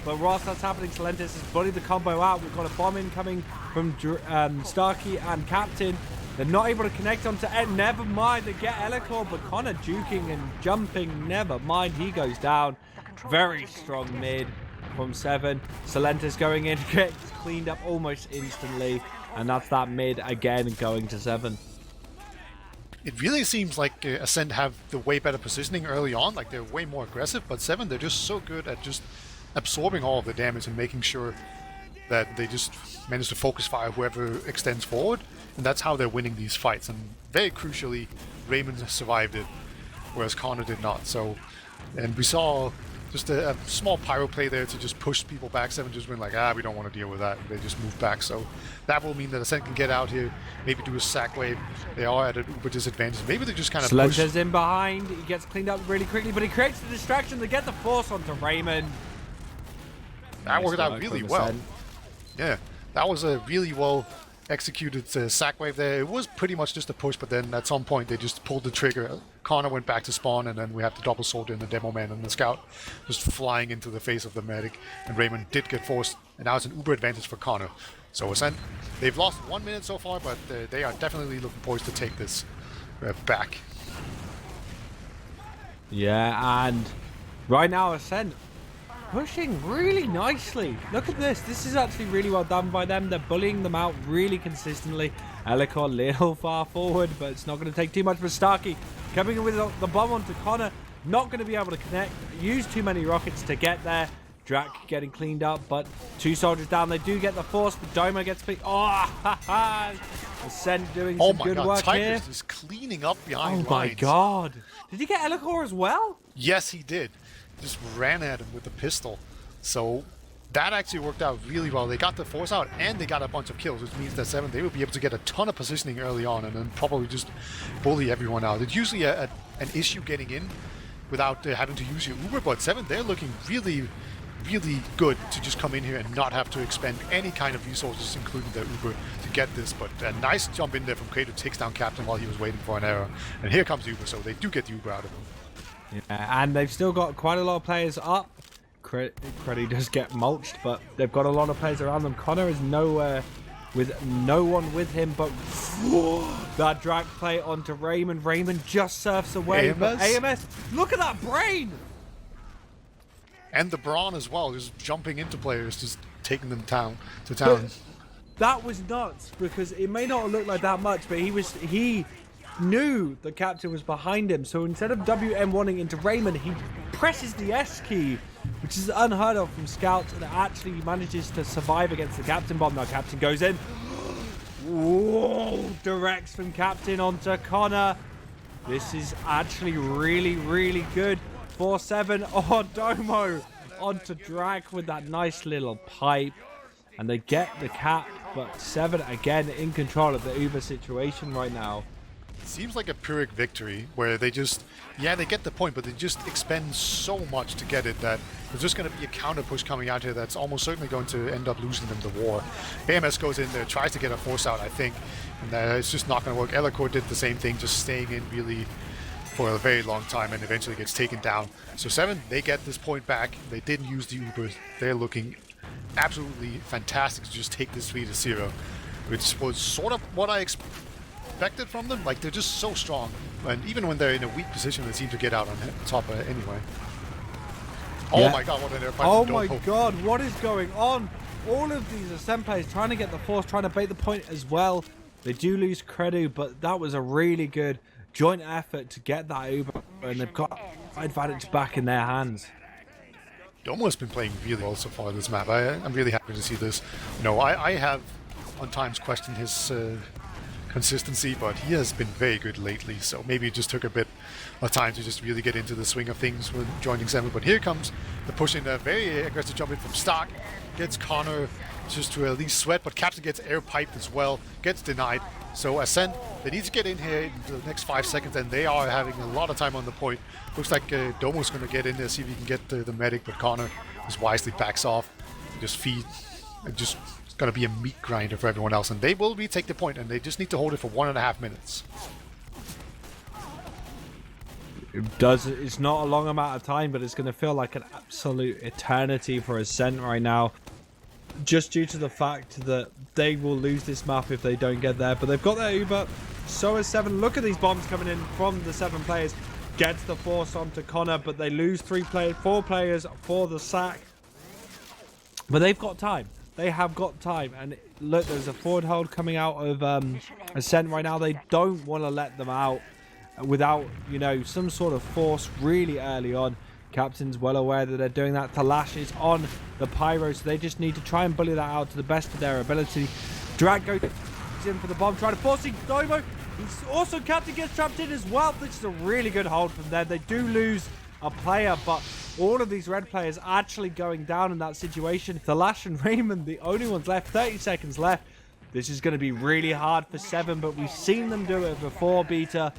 [SPEAKER 1] But whilst that's happening, Salentis has bullied the combo out. We've got a bomb incoming from Starkey and Captain. They're not able to connect onto Ed. Never mind, they get Elikor, but Connor juking and jumping. Never mind, he goes down. Very strong mid from Se7en. Salentis going in, gets cleaned up almost instantly. And that's that mid again going to Se7en.
[SPEAKER 2] It really seems like Ascent have the way better positioning early on. Like, they're way more aggressive, but Se7en, they're just so good at just absorbing all of the damage and making sure that they just manage to focus fire whoever extends forward, and that's how they're winning these fights. And very crucially, Raymond survived it, whereas Connor did not. So, and we saw just a small pyro play there to just push people back. Se7en just went like, we don't want to deal with that, and they just moved back. So that will mean that Ascent can get out here, maybe do a sack wave. They are at an uber disadvantage. Maybe they just kind of push.
[SPEAKER 1] Salentis in behind. He gets cleaned up really quickly, but he creates the distraction to get the force onto Raymond.
[SPEAKER 2] That worked out really well. Yeah, that was a really well executed sack wave there. It was pretty much just a push, but then at some point they just pulled the trigger. Connor went back to spawn, and then we have the double soldier and the demo man and the scout just flying into the face of the medic. And Raymond did get forced, and now it's an uber advantage for Connor. So Ascent, they've lost 1 minute so far, but they are definitely looking poised to take this back.
[SPEAKER 1] Yeah, and right now Ascent pushing really nicely. Look at this. This is actually really well done by them. They're bullying them out really consistently. Elikor a little far forward, but it's not going to take too much. But Starkey coming in with the bomb onto Connor. Not going to be able to connect. Use too many rockets to get there. Drac getting cleaned up, but 2 soldiers down. They do get the force, but Domo gets picked. Oh, ha ha! Ascent doing some good work here.
[SPEAKER 2] Tigers is cleaning up behind
[SPEAKER 1] Oh my
[SPEAKER 2] lines.
[SPEAKER 1] god. Did he get Elikor as well?
[SPEAKER 2] Yes, he did. Just ran at him with the pistol. So that actually worked out really well. They got the force out and they got a bunch of kills, which means that Se7en, they will be able to get a ton of positioning early on and then probably just bully everyone out. It's usually an issue getting in without having to use your Uber, but Se7en, they're looking really, really good to just come in here and not have to expend any kind of resources, including their Uber, to get this. But a nice jump in there from Kratos, takes down Captain while he was waiting for an arrow. And here comes Uber, so they do get the Uber out of him.
[SPEAKER 1] Yeah, and they've still got quite a lot of players up. Creddy does get mulched, but they've got a lot of players around them. Connor is nowhere with no one with him, but that drag play onto Raymond. Raymond just surfs away.
[SPEAKER 2] AMS?
[SPEAKER 1] But AMS, look at that brain!
[SPEAKER 2] And the Brawn as well, just jumping into players, just taking them to town.
[SPEAKER 1] That was nuts, because it may not look like that much, but he knew the captain was behind him, so instead of WM1ing into Raymond, he presses the S key, which is unheard of from scouts, and actually manages to survive against the captain bomb. Now Captain goes in. Whoa! Directs from Captain onto Connor. This is actually really, really good for Se7en. Oh, Domo onto Drag with that nice little pipe, and they get the cap, but Se7en again in control of the Uber situation right now.
[SPEAKER 2] Seems like a Pyrrhic victory where they just, they get the point, but they just expend so much to get it that there's just going to be a counter push coming out here that's almost certainly going to end up losing them the war. AMS goes in there, tries to get a force out, I think, and it's just not going to work. Elikor did the same thing, just staying in really for a very long time and eventually gets taken down. So Se7en, they get this point back. They didn't use the Uber. They're looking absolutely fantastic to just take this 3-0, which was sort of what I expected from them. Like, they're just so strong, and even when they're in a weak position, they seem to get out on top anyway. Oh my god, what an air fight.
[SPEAKER 1] Oh my god, what is going on? All of these Ascent players trying to get the force, trying to bait the point as well. They do lose Credu, but that was a really good joint effort to get that Uber, and they've got advantage back in their hands.
[SPEAKER 2] Domo has been playing really well so far this map. I'm really happy to see this. No, I have on times questioned his consistency, but he has been very good lately, so maybe it just took a bit of time to just really get into the swing of things when joining Se7en. But here comes the push in, a very aggressive jump in from Stark, gets Connor just to at least sweat, but Captain gets air piped as well, gets denied. So Ascent, they need to get in here in the next 5 seconds, and they are having a lot of time on the point. Looks like Domo's going to get in there, see if he can get the medic, but Connor just wisely backs off, just feed, and just going to be a meat grinder for everyone else, and they will retake the point, and they just need to hold it for 1.5 minutes.
[SPEAKER 1] It's not a long amount of time, but it's going to feel like an absolute eternity for Ascent right now, just due to the fact that they will lose this map if they don't get there. But they've got their Uber, so is Se7en. Look at these bombs coming in from the Se7en players. Gets the force onto Connor, but they lose 4 players for the sack. But they've got time. They have got time. And look, there's a forward hold coming out of Ascent right now. They don't want to let them out without, you know, some sort of force really early on. Captain's well aware that they're doing that. Talash is on the Pyro, so they just need to try and bully that out to the best of their ability. Drag goes in for the bomb, trying to force it. Domo. He's also, Captain gets trapped in as well. This is a really good hold from them. They do lose a player, but all of these red players actually going down in that situation. Thalash and Raymond, the only ones left. 30 seconds left. This is going to be really hard for Se7en, but we've seen them do it before, Beta.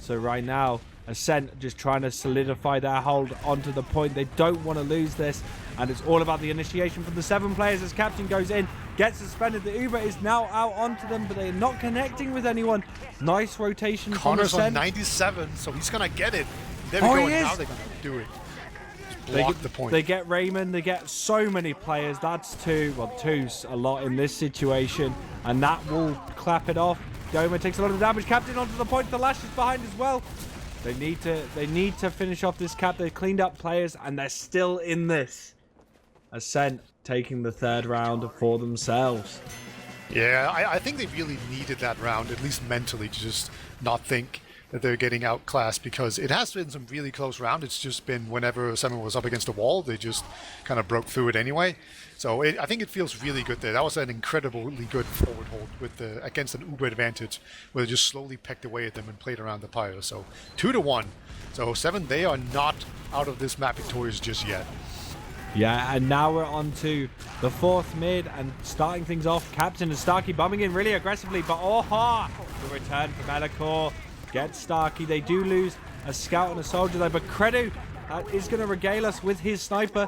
[SPEAKER 1] So right now, Ascent just trying to solidify their hold onto the point. They don't want to lose this, and it's all about the initiation from the Se7en players as Captain goes in, gets suspended. The Uber is now out onto them, but they're not connecting with anyone. Nice rotation
[SPEAKER 2] Connor's
[SPEAKER 1] from
[SPEAKER 2] on
[SPEAKER 1] Ascent.
[SPEAKER 2] 97, so he's going to get it. There we go, and now they're going to do it. Just block the point.
[SPEAKER 1] They get Raymond, they get so many players. That's two's a lot in this situation, and that will clap it off. Doma takes a lot of damage. Captain onto the point. The Lash is behind as well. They need to finish off this cap. They've cleaned up players, and they're still in this. Ascent taking the 3rd round for themselves.
[SPEAKER 2] Yeah, I think they really needed that round, at least mentally, to just not think that they're getting outclassed, because it has been some really close round. It's just been whenever Se7en was up against a wall, they just kind of broke through it anyway. So I think it feels really good there. That was an incredibly good forward hold with against an Uber advantage, where they just slowly pecked away at them and played around the pyro. So 2-1. So Se7en, they are not out of this map victorious just yet.
[SPEAKER 1] Yeah, and now we're on to the 4th mid and starting things off. Captain and Starkey bombing in really aggressively, but the return from Elikor gets Starkey. They do lose a scout and a soldier though, but Credu is going to regale us with his sniper.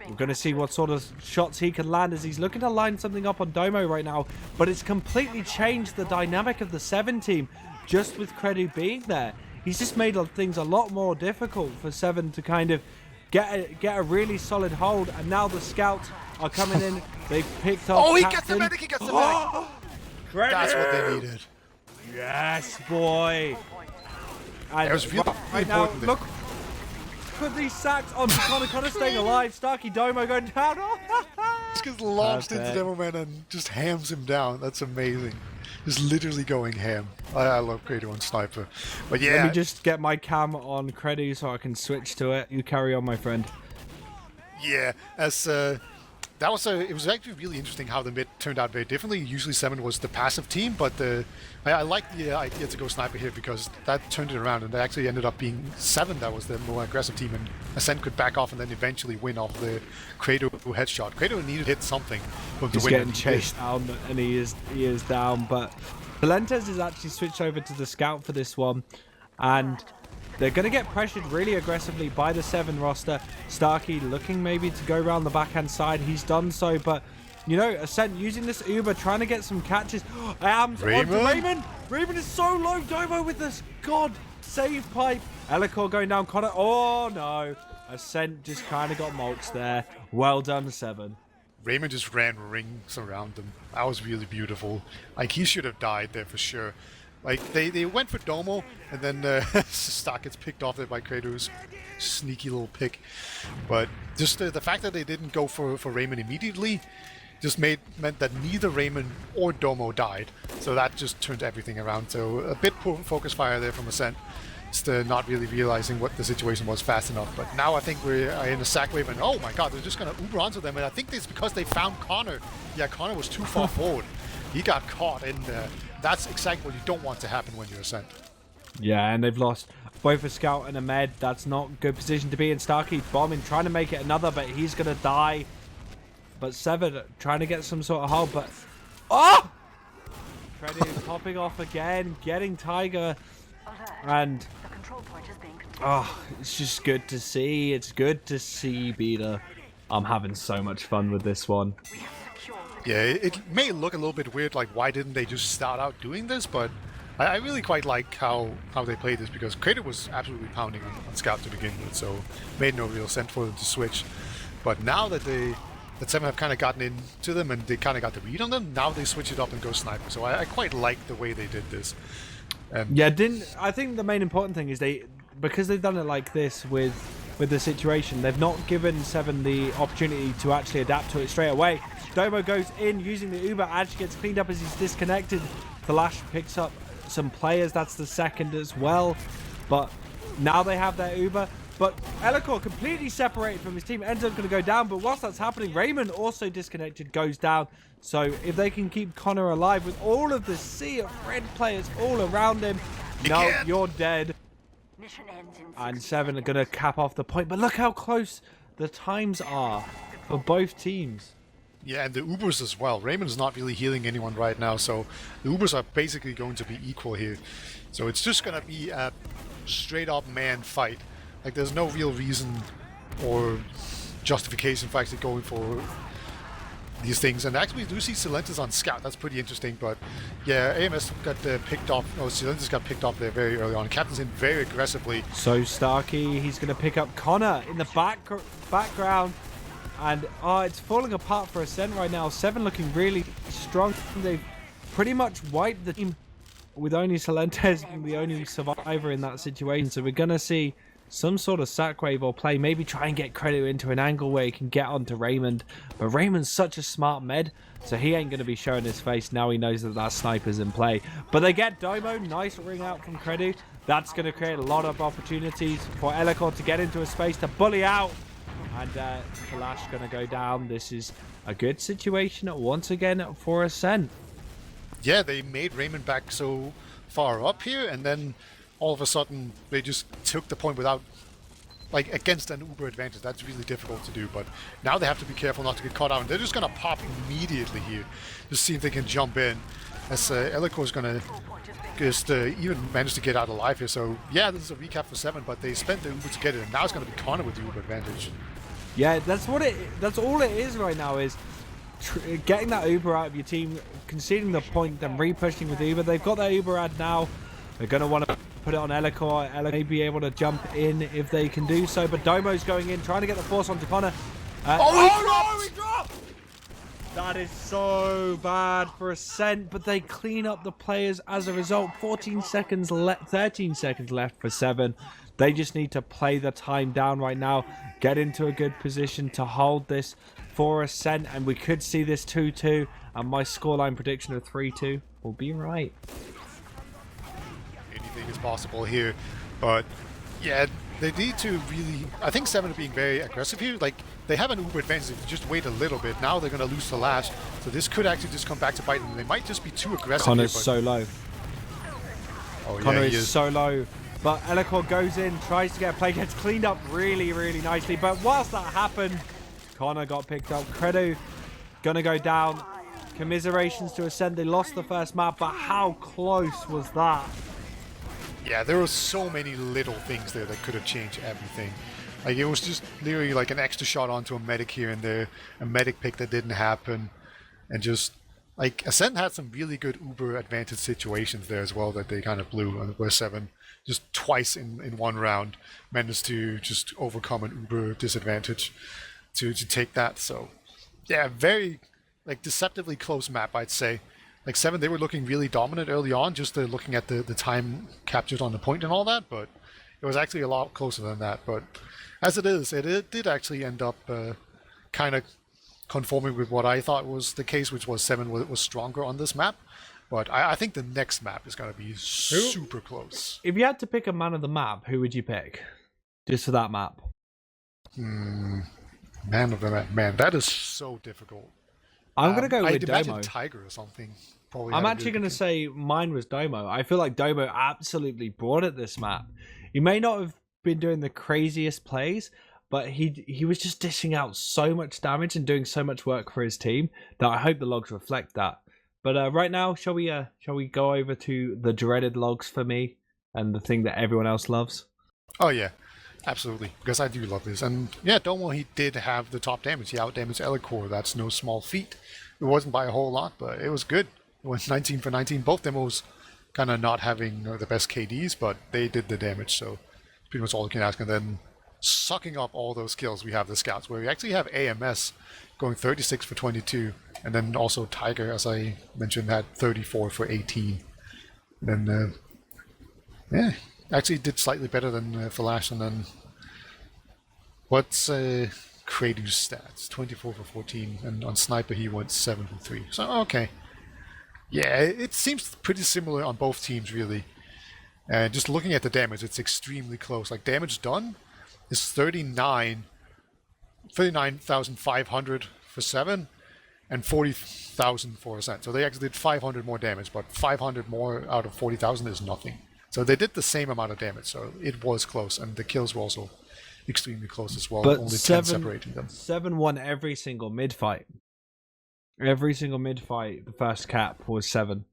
[SPEAKER 1] We're going to see what sort of shots he can land as he's looking to line something up on Domo right now, but it's completely changed the dynamic of the Se7en team just with Credu being there. He's just made things a lot more difficult for Se7en to kind of get a really solid hold, and now the scouts are coming in. They've picked up
[SPEAKER 2] Oh, he
[SPEAKER 1] Captain.
[SPEAKER 2] gets the medic! He gets the medic! That's what they needed.
[SPEAKER 1] Yes, boy. And
[SPEAKER 2] It was really
[SPEAKER 1] right now,
[SPEAKER 2] important.
[SPEAKER 1] look at these sacks onto Connor. Connor staying alive. Starkey Domo going down.
[SPEAKER 2] Just gets launched into
[SPEAKER 1] Perfect.
[SPEAKER 2] Demo Man and just hams him down. That's amazing. Just literally going ham. I love Credo on Sniper. But yeah.
[SPEAKER 1] Let me just get my cam on Credu so I can switch to it. You carry on, my friend.
[SPEAKER 2] Yeah, it was actually really interesting how the mid turned out very differently. Usually Se7en was the passive team, but I like the idea to go sniper here because that turned it around, and they actually ended up being Se7en that was the more aggressive team, and Ascent could back off and then eventually win off the Credo headshot. Credo needed to hit something from
[SPEAKER 1] He's
[SPEAKER 2] the win.
[SPEAKER 1] getting chased down, and he is down, but Valentes has actually switched over to the scout for this one, and they're going to get pressured really aggressively by the Se7en roster. Starkey looking maybe to go around the backhand side. He's done so, but, you know, Ascent using this Uber, trying to get some catches. Raymond! Raymond is so low. Domo with this god save pipe. Elikor going down. Connor. Oh, no. Ascent just kind of got mulched there. Well done, Se7en.
[SPEAKER 2] Raymond just ran rings around them. That was really beautiful. Like, he should have died there for sure. Like, they went for Domo, and then Stock gets picked off there by Kratos. Sneaky little pick. But just the fact that they didn't go for Raymond immediately just meant that neither Raymond or Domo died. So that just turned everything around. So a bit poor focus fire there from Ascent. Just not really realizing what the situation was fast enough. But now I think we're in a sack wave, and oh my god, they're just going to Uber onto them. And I think it's because they found Connor. Yeah, Connor was too far forward. He got caught, and that's exactly what you don't want to happen when you're Ascent.
[SPEAKER 1] Yeah, and they've lost both a scout and a med. That's not a good position to be in. Starkey bombing, trying to make it another, but he's going to die. But Se7en trying to get some sort of hold, but... Oh! Freddy popping off again, getting Tiger. And... Oh, it's just good to see. It's good to see, Beta. I'm having so much fun with this one.
[SPEAKER 2] Yeah, it may look a little bit weird, like why didn't they just start out doing this, but I really quite like how they played this, because Crater was absolutely pounding on Scout to begin with, so made no real sense for them to switch. But now that Se7en have kind of gotten into them and they kind of got the read on them, now they switch it up and go sniper. So I quite like the way they did this.
[SPEAKER 1] Yeah, I think the main important thing is because they've done it like this with the situation, they've not given Se7en the opportunity to actually adapt to it straight away. Domo goes in using the Uber, actually gets cleaned up as he's disconnected. Flash picks up some players, that's the second as well. But now they have their Uber. But Elikor completely separated from his team, ends up going to go down. But whilst that's happening, Raymond also disconnected, goes down. So if they can keep Connor alive with all of the sea of red players all around him, no, you're dead. And Se7en are going to cap off the point. But look how close the times are for both teams.
[SPEAKER 2] Yeah, and the Ubers as well. Raymond's not really healing anyone right now, so the Ubers are basically going to be equal here. So it's just going to be a straight-up man fight. Like, there's no real reason or justification for actually going for these things. And actually, we do see Se7en on Scout. That's pretty interesting. But yeah, AMS got picked off. Oh, Se7en got picked off there very early on. Captain's in very aggressively.
[SPEAKER 1] So Starkey, he's going to pick up Connor in the background. And it's falling apart for Ascent right now. Se7en looking really strong. They've pretty much wiped the team with only Celentes being the only survivor in that situation. So we're going to see some sort of sack wave or play. Maybe try and get Credit into an angle where he can get onto Raymond. But Raymond's such a smart med, so he ain't going to be showing his face. Now he knows that sniper's in play. But they get Domo. Nice ring out from Credit. That's going to create a lot of opportunities for Elikor to get into a space to bully out. And Flash going to go down. This is a good situation once again for Ascent.
[SPEAKER 2] Yeah, they made Raymond back so far up here, and then all of a sudden they just took the point without, like, against an Uber advantage. That's really difficult to do, but now they have to be careful not to get caught out, and they're just going to pop immediately here. Just see if they can jump in, as Elikor is going to just even manage to get out alive here. So yeah, this is a recap for Se7en, but they spent the Uber to get it, and now it's going to be Connor with the Uber advantage.
[SPEAKER 1] Yeah, that's all it is right now, is getting that Uber out of your team, conceding the point, then re-pushing with Uber. They've got their Uber ad now. They're going to want to put it on Elikor. Elikor may be able to jump in if they can do so, but Domo's going in, trying to get the force onto Connor. He dropped! That is so bad for Ascent, but they clean up the players as a result. 13 seconds left for Se7en. They just need to play the time down right now, get into a good position to hold this for Ascent, and we could see this 2-2, and my scoreline prediction of 3-2 will be right.
[SPEAKER 2] Anything is possible here, but yeah, they need to really... I think Se7en are being very aggressive here. Like, they have an Uber advantage if you just wait a little bit. Now they're going to lose the lash, so this could actually just come back to bite them. They might just be too aggressive.
[SPEAKER 1] Connor's
[SPEAKER 2] here,
[SPEAKER 1] so low.
[SPEAKER 2] Oh,
[SPEAKER 1] Connor
[SPEAKER 2] yeah,
[SPEAKER 1] is so low. But Elikor goes in, tries to get a play, gets cleaned up really, really nicely. But whilst that happened, Connor got picked up. Credo gonna go down. Commiserations to Ascent. They lost the first map, but how close was that?
[SPEAKER 2] Yeah, there were so many little things there that could have changed everything. Like, it was just literally like an extra shot onto a medic here and there, a medic pick that didn't happen, and just like Ascent had some really good Uber advantage situations there as well that they kind of blew, and where Se7en just twice in one round managed to just overcome an Uber disadvantage to take that. So yeah, very like deceptively close map, I'd say. Like Se7en, they were looking really dominant early on, just looking at the time captured on the point and all that, but it was actually a lot closer than that. But as it is, it did actually end up kind of conforming with what I thought was the case, which was Se7en was stronger on this map. But I think the next map is going to be super close.
[SPEAKER 1] If you had to pick a man of the map, who would you pick? Just for that map.
[SPEAKER 2] Man of the map. Man, that is so difficult.
[SPEAKER 1] I'm going to go with
[SPEAKER 2] I'd imagine
[SPEAKER 1] Domo.
[SPEAKER 2] Tiger or something. Probably
[SPEAKER 1] I'm actually going to say mine was Domo. I feel like Domo absolutely brought it this map. He may not have been doing the craziest plays, but he was just dishing out so much damage and doing so much work for his team that I hope the logs reflect that. But right now, shall we go over to the dreaded logs for me and the thing that everyone else loves?
[SPEAKER 2] Oh yeah, absolutely. Because I do love this. And yeah, Domo, he did have the top damage. He outdamaged Elicor. That's no small feat. It wasn't by a whole lot, but it was good. It went 19 for 19. Both demos kind of not having the best KDs, but they did the damage. So pretty much all you can ask. And then sucking up all those kills, we have the scouts, where we actually have AMS going 36 for 22. And then also Tiger, as I mentioned, had 34 for 18. And then, yeah, actually did slightly better than Flash. And then, what's Kradu's stats? 24 for 14. And on Sniper, he went 7 for 3. So, okay. Yeah, it seems pretty similar on both teams, really. And just looking at the damage, it's extremely close. Like, damage done is 39,500 for 7. And 40,000 for Ascent. So they actually did 500 more damage, but 500 more out of 40,000 is nothing. So they did the same amount of damage, so it was close, and the kills were also extremely close as well,
[SPEAKER 1] but
[SPEAKER 2] only 10 separating them.
[SPEAKER 1] 7 won every single mid-fight. Every single mid-fight, the first cap was 7.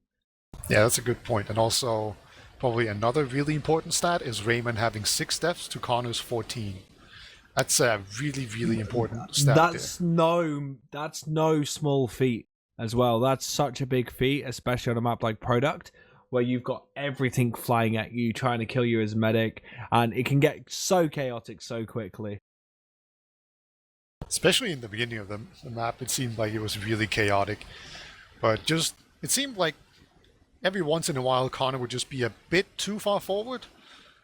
[SPEAKER 2] Yeah, that's a good point. And also, probably another really important stat is Raymond having 6 deaths to Connor's 14. That's a really, really important stat.
[SPEAKER 1] That's no small feat as well. That's such a big feat, especially on a map like Product, where you've got everything flying at you, trying to kill you as medic, and it can get so chaotic so quickly.
[SPEAKER 2] Especially in the beginning of the map, it seemed like it was really chaotic. But just, it seemed like every once in a while, Connor would just be a bit too far forward.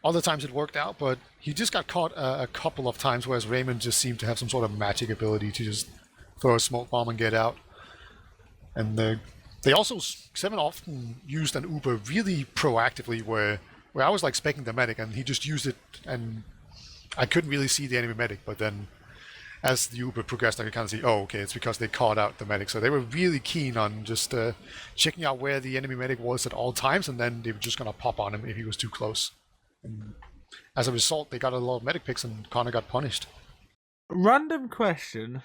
[SPEAKER 2] Other times it worked out, but he just got caught a couple of times, whereas Raymond just seemed to have some sort of magic ability to just throw a smoke bomb and get out. And they also, Se7en often used an Uber really proactively, where I was like specking the medic, and he just used it, and I couldn't really see the enemy medic, but then as the Uber progressed, I could kind of see, oh, okay, it's because they caught out the medic. So they were really keen on just checking out where the enemy medic was at all times, and then they were just going to pop on him if he was too close. And as a result, they got a lot of medic picks, and Connor got punished.
[SPEAKER 1] Random question.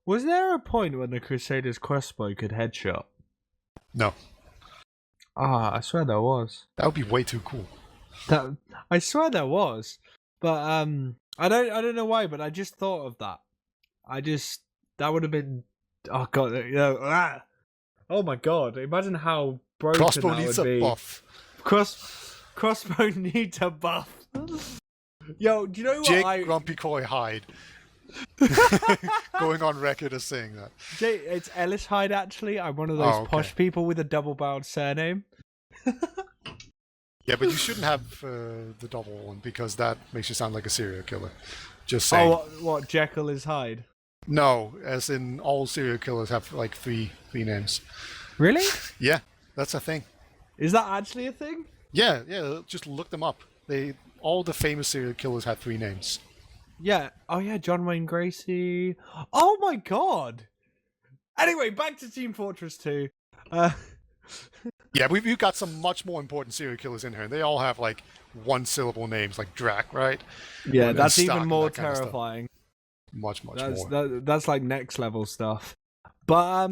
[SPEAKER 1] Was there a point when the Crusaders crossbow could headshot?
[SPEAKER 2] No.
[SPEAKER 1] I swear there was.
[SPEAKER 2] That would be way too cool.
[SPEAKER 1] I swear there was. But I don't know why, but I just thought of that. That would have been, oh god, oh my god, imagine how broken
[SPEAKER 2] Crossbow
[SPEAKER 1] that
[SPEAKER 2] needs
[SPEAKER 1] would
[SPEAKER 2] a
[SPEAKER 1] be.
[SPEAKER 2] buff.
[SPEAKER 1] Crossbow needs a buff. Yo, do you know what
[SPEAKER 2] Jake Grumpy Coy Hyde. Going on record as saying that.
[SPEAKER 1] Jake, it's Ellis Hyde actually. I'm one of those posh people with a double-barreled surname.
[SPEAKER 2] Yeah, but you shouldn't have the double one, because that makes you sound like a serial killer. Just saying.
[SPEAKER 1] Oh, what Jekyll is Hyde?
[SPEAKER 2] No, as in all serial killers have like three names.
[SPEAKER 1] Really?
[SPEAKER 2] Yeah, that's a thing.
[SPEAKER 1] Is that actually a thing?
[SPEAKER 2] Yeah, just look them up. All the famous serial killers have 3 names.
[SPEAKER 1] Yeah. Oh yeah, John Wayne Gracie. Oh my god. Anyway, back to Team Fortress 2.
[SPEAKER 2] Yeah, we've got some much more important serial killers in here. They all have like 1-syllable names, like Drac, right?
[SPEAKER 1] Yeah, that's even more terrifying.
[SPEAKER 2] Much more.
[SPEAKER 1] That's like next level stuff. But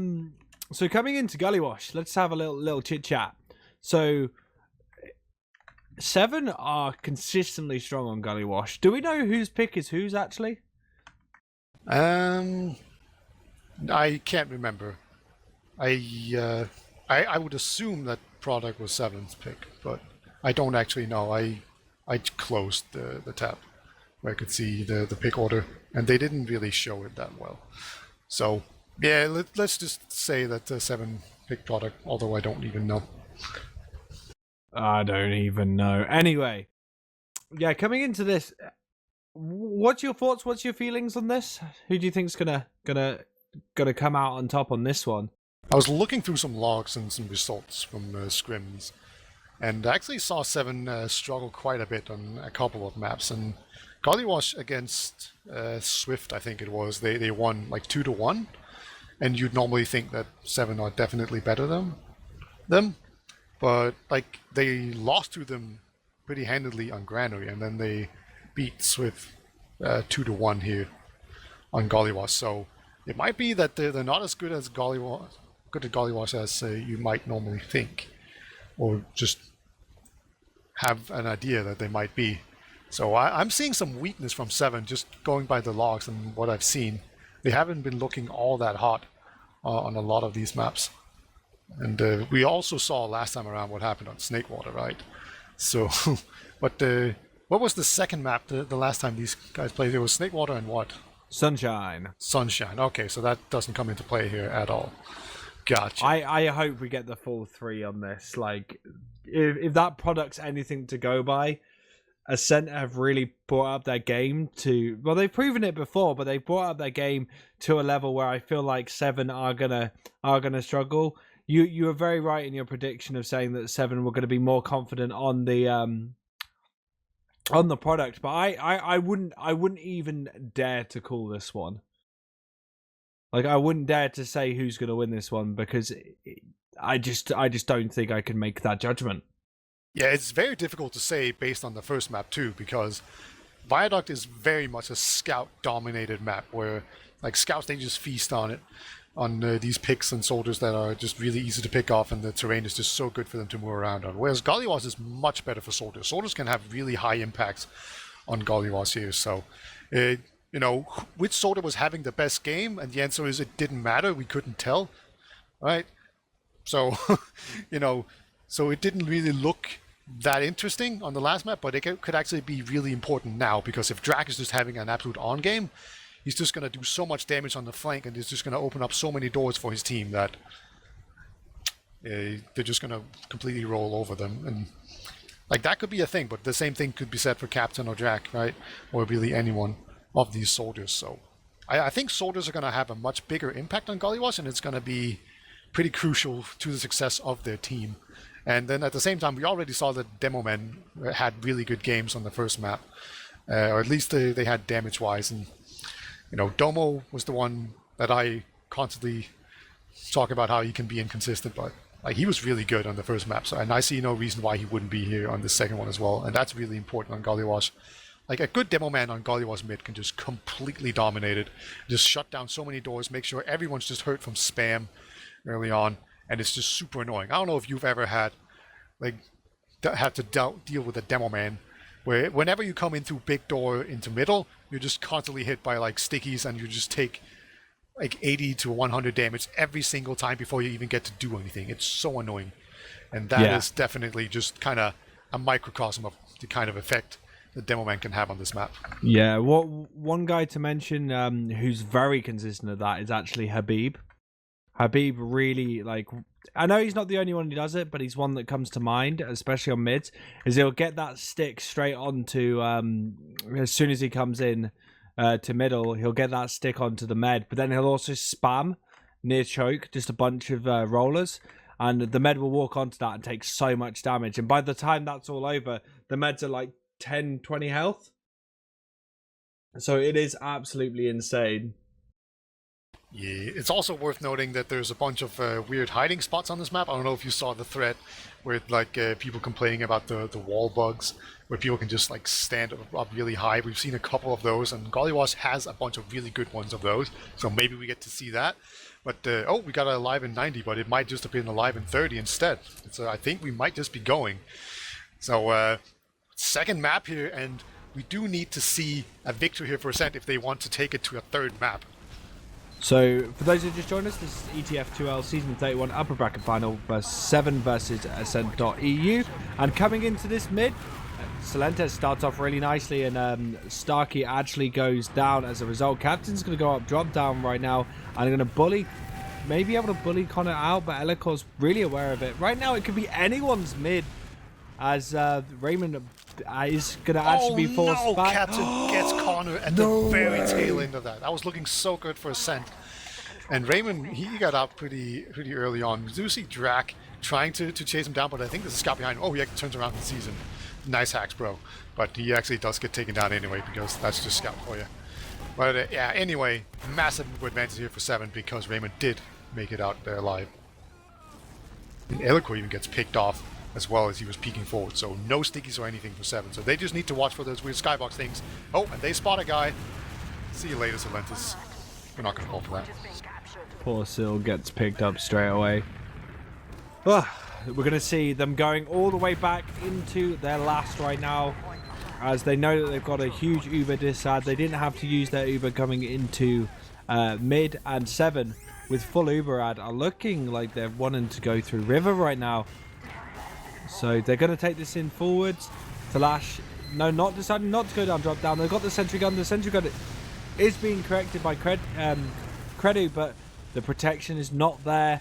[SPEAKER 1] so coming into Gullywash, let's have a little chit chat. So Se7en are consistently strong on Gullywash. Do we know whose pick is whose actually?
[SPEAKER 2] I can't remember. I would assume that product was Se7en's pick, but I don't actually know. I closed the tab where I could see the pick order, and they didn't really show it that well. So yeah, let's just say that Se7en picked product, although I don't even know.
[SPEAKER 1] I don't even know. Anyway, yeah, coming into this, what's your thoughts? What's your feelings on this? Who do you think's gonna come out on top on this one?
[SPEAKER 2] I was looking through some logs and some results from scrims, and I actually saw Se7en struggle quite a bit on a couple of maps. And Gullywash against Swift, I think it was, they won like 2-1, and you'd normally think that Se7en are definitely better than them, but like they lost to them pretty handedly on Granary, and then they beat Swift 2-1 here on Gullywash. So it might be that they're not as good at Gullywash as you might normally think, or just have an idea that they might be. So I'm seeing some weakness from Se7en, just going by the logs and what I've seen. They haven't been looking all that hot on a lot of these maps. And we also saw last time around what happened on Snakewater, right? So, but what was the second map the last time these guys played? It was Snakewater and what?
[SPEAKER 1] Sunshine.
[SPEAKER 2] Sunshine. Okay, so that doesn't come into play here at all. Gotcha.
[SPEAKER 1] I hope we get the full 3 on this. Like, if that product's anything to go by, Ascent have really brought up their game to... Well, they've proven it before, but they've brought up their game to a level where I feel like Se7en are gonna struggle. You were very right in your prediction of saying that Se7en were going to be more confident on the product, but I wouldn't even dare to call this one. Like, I wouldn't dare to say who's going to win this one, because I just don't think I can make that judgment.
[SPEAKER 2] Yeah, it's very difficult to say based on the first map too, because Viaduct is very much a scout-dominated map where, like, scouts, they just feast on it, on these picks and soldiers that are just really easy to pick off, and the terrain is just so good for them to move around on. Whereas Gullywash is much better for soldiers. Soldiers can have really high impacts on Gullywash here, so... you know, which soldier was having the best game? And the answer is it didn't matter. We couldn't tell, right? So, you know, so it didn't really look that interesting on the last map, but it could actually be really important now, because if Drak is just having an absolute on-game, he's just going to do so much damage on the flank, and he's just going to open up so many doors for his team that they're just going to completely roll over them. And, like, that could be a thing, but the same thing could be said for Captain or Drak, right? Or really anyone of these soldiers. So I think soldiers are going to have a much bigger impact on Gullywash, and it's going to be pretty crucial to the success of their team. And then at the same time, we already saw that Demo Men had really good games on the first map, or at least they had damage-wise. And, you know, Domo was the one that I constantly talk about how he can be inconsistent, but like, he was really good on the first map. So, and I see no reason why he wouldn't be here on the second one as well. And that's really important on Gullywash. Like, a good demo man on Gullywash mid can just completely dominate it, just shut down so many doors, make sure everyone's just hurt from spam early on, and it's just super annoying. I don't know if you've ever had, like, had to deal with a demo man, where whenever you come in through big door into middle, you're just constantly hit by, like, stickies, and you just take, like, 80 to 100 damage every single time before you even get to do anything. It's so annoying. And that is definitely just kind of a microcosm of the kind of effect the demo man can have on this map.
[SPEAKER 1] Yeah, one guy to mention who's very consistent at that is actually Habib. Habib really, like, I know he's not the only one who does it, but he's one that comes to mind, especially on mids, is he'll get that stick straight onto, as soon as he comes in to middle, he'll get that stick onto the med, but then he'll also spam near choke, just a bunch of rollers, and the med will walk onto that and take so much damage, and by the time that's all over, the meds are like 10, 20 health. So it is absolutely insane.
[SPEAKER 2] Yeah, it's also worth noting that there's a bunch of weird hiding spots on this map. I don't know if you saw the thread with, like, people complaining about the wall bugs, where people can just, like, stand up really high. We've seen a couple of those, and Gullywash has a bunch of really good ones of those, so maybe we get to see that. But, oh, we got a live in 90, but it might just have been a live in 30 instead. So I think we might just be going. So, second map here, and we do need to see a victory here for Ascent if they want to take it to a third map.
[SPEAKER 1] So, for those who just joined us, this is ETF2L Season 31 Upper Bracket Final Se7en versus Ascent.EU. And coming into this mid, Salentes starts off really nicely, and Starkey actually goes down as a result. Captain's going to go up, drop down right now, and going to bully, maybe able to bully Connor out, but Elicor's really aware of it. Right now, it could be anyone's mid, as Raymond is going to actually be forced back.
[SPEAKER 2] Captain gets Connor at the very tail end of that. That was looking so good for Ascent. And Raymond, he got out pretty early on. You do see Drac trying to chase him down, but I think there's a scout behind him. Oh, he turns around and sees him. Nice hacks, bro. But he actually does get taken down anyway, because that's just scout for you. But yeah, anyway, massive advantage here for Se7en, because Raymond did make it out there alive. And Elico even gets picked off as well as he was peeking forward, so no stickies or anything for Se7en. So they just need to watch for those weird skybox things. Oh, and they spot a guy. See you later, Se7en. We're not going to call for that.
[SPEAKER 1] Poor Sil gets picked up straight away. We're going to see them going all the way back into their last right now, as they know that they've got a huge Uber disad. They didn't have to use their Uber coming into mid, and Se7en with full Uber ad are looking like they're wanting to go through river right now. So they're going to take this in forwards. Talash, no, not deciding not to go down, drop down. They've got the sentry gun. The sentry gun is being corrected by Credu, but the protection is not there,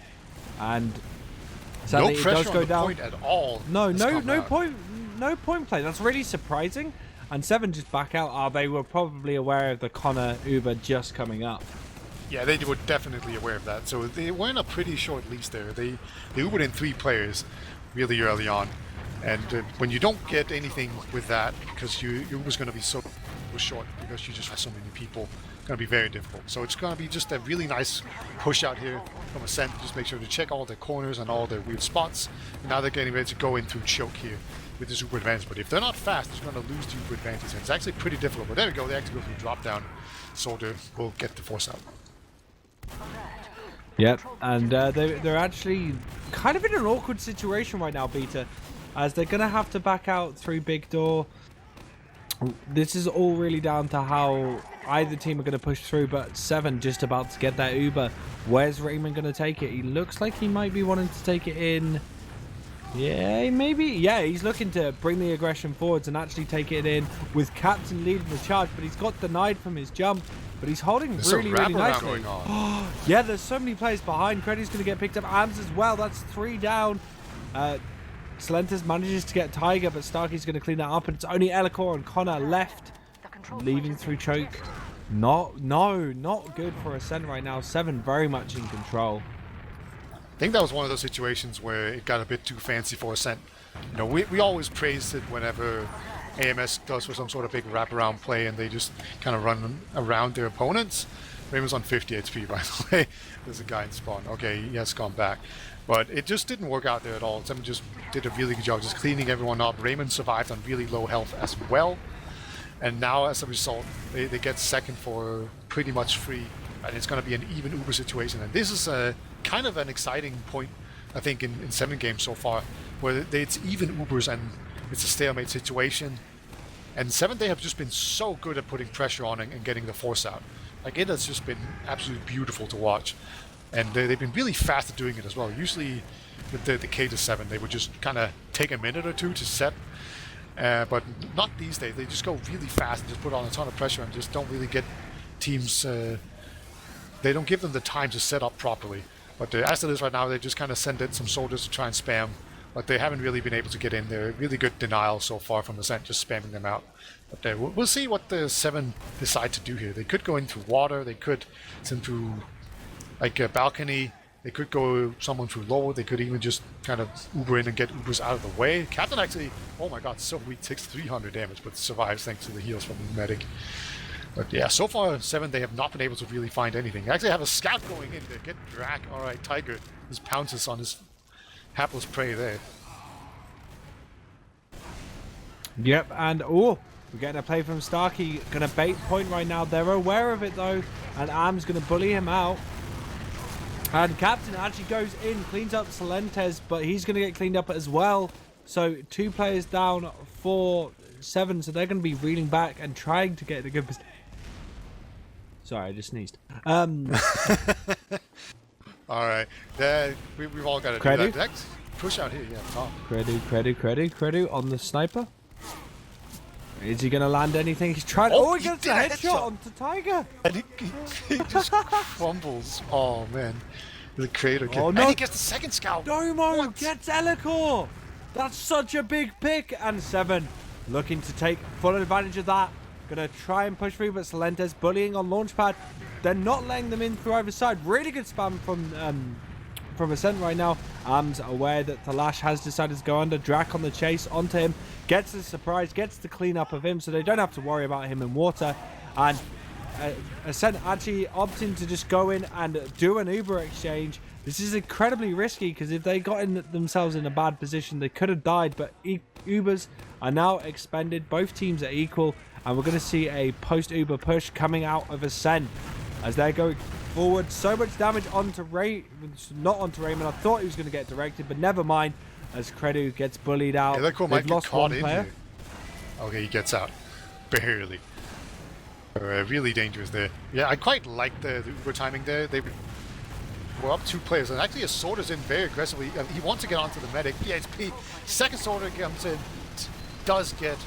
[SPEAKER 1] and sadly
[SPEAKER 2] no pressure
[SPEAKER 1] it does go
[SPEAKER 2] on the
[SPEAKER 1] down.
[SPEAKER 2] point at all.
[SPEAKER 1] No point play. That's really surprising. And Se7en just back out. They were probably aware of the Connor Uber just coming up.
[SPEAKER 2] Yeah, they were definitely aware of that. So they were in a pretty short lease there. They Ubered in 3 players really early on. And when you don't get anything with that, because your Uber's going to be so short, because you just have so many people, it's going to be very difficult. So it's going to be just a really nice push out here from Ascent. Just make sure to check all the corners and all the weird spots. And now they're getting ready to go in through choke here with this Uber advantage. But if they're not fast, they're going to lose the Uber advantage. And it's actually pretty difficult. But there we go. They actually go through drop down. Soldier will get the force out.
[SPEAKER 1] Yep, and they're actually kind of in an awkward situation right now, Beta, as they're going to have to back out through big door. This is all really down to how either team are going to push through, but Se7en just about to get that Uber. Where's Raymond going to take it? He looks like he might be wanting to take it in. Yeah, maybe. Yeah, he's looking to bring the aggression forwards and actually take it in with Captain leading the charge, but he's got denied from his jump. But he's holding really nicely.
[SPEAKER 2] Going on.
[SPEAKER 1] Yeah, there's so many players behind. Credu's going to get picked up. Ams as well. That's 3 down. Se7en manages to get Tiger, but Starkey's going to clean that up. And it's only Elikor and Connor left, leaving through choke. Not good for Ascent right now. Se7en very much in control.
[SPEAKER 2] I think that was one of those situations where it got a bit too fancy for Ascent. You know, we always praised it whenever AMS goes for some sort of big wraparound play and they just kind of run around their opponents. Raymond's on 50 HP, by the way. There's a guy in spawn. Okay, he has gone back. But it just didn't work out there at all. Se7en just did a really good job just cleaning everyone up. Raymond survived on really low health as well. And now, as a result, they get second for pretty much free. And it's going to be an even Uber situation. And this is kind of an exciting point, I think, in Se7en games so far, where it's even Ubers and it's a stalemate situation. And Se7en, they have just been so good at putting pressure on and getting the force out. Like, it has just been absolutely beautiful to watch. And they've been really fast at doing it as well. Usually with the K to 7, they would just kind of take a minute or two to set. But not these days. They just go really fast and just put on a ton of pressure and just don't really get teams... they don't give them the time to set up properly. But as it is right now, they just kind of send in some soldiers to try and spam. But they haven't really been able to get in there. Really good denial so far from Ascent, just spamming them out. But we'll see what the Se7en decide to do here. They could go in through water. They could send through like a balcony. They could go someone through low. They could even just kind of Uber in and get Ubers out of the way. Captain actually, oh my god, so weak, takes 300 damage, but survives thanks to the heals from the medic. But yeah, so far Se7en, they have not been able to really find anything. They actually have a scout going in there. Get Drac. Alright, Tiger just pounces on his hapless prey there.
[SPEAKER 1] Yep, and we're getting a play from Starkey. Gonna bait point right now. They're aware of it though, and Am's gonna bully him out. And Captain actually goes in, cleans up Se7en, but he's gonna get cleaned up as well. So 2 players down for Se7en, so they're gonna be reeling back and trying to get in a good position. Sorry, I just sneezed.
[SPEAKER 2] Alright, we've all got to do that. Next, push out here, yeah, top.
[SPEAKER 1] Credu on the sniper. Is he going to land anything? He's trying. He gets a headshot onto Tiger.
[SPEAKER 2] And he just crumbles. Oh, man. The creator kid.
[SPEAKER 1] Oh, no.
[SPEAKER 2] And he gets the second scout.
[SPEAKER 1] Domo gets Elikor. That's such a big pick. And Se7en looking to take full advantage of that. Gonna try and push through, but Se7en's bullying on launchpad. They're not letting them in through either side. Really good spam from Ascent right now. Am's aware that Talash has decided to go under. Drac on the chase onto him. Gets the surprise, gets the cleanup of him, so they don't have to worry about him in water. And Ascent actually opting to just go in and do an Uber exchange. This is incredibly risky because if they got themselves in a bad position, they could have died. But Ubers are now expended. Both teams are equal. And we're going to see a post-Uber push coming out of Ascent as they're going forward. So much damage onto not onto Raymond. I thought he was going to get directed, but never mind. As Credu gets bullied out.
[SPEAKER 2] Yeah,
[SPEAKER 1] they've lost one player.
[SPEAKER 2] Okay, he gets out. Barely. Really dangerous there. Yeah, I quite like the Uber timing there. They were up 2 players, and actually a Sorter's in very aggressively. He wants to get onto the medic. PHP. Second Sorter comes in. Does get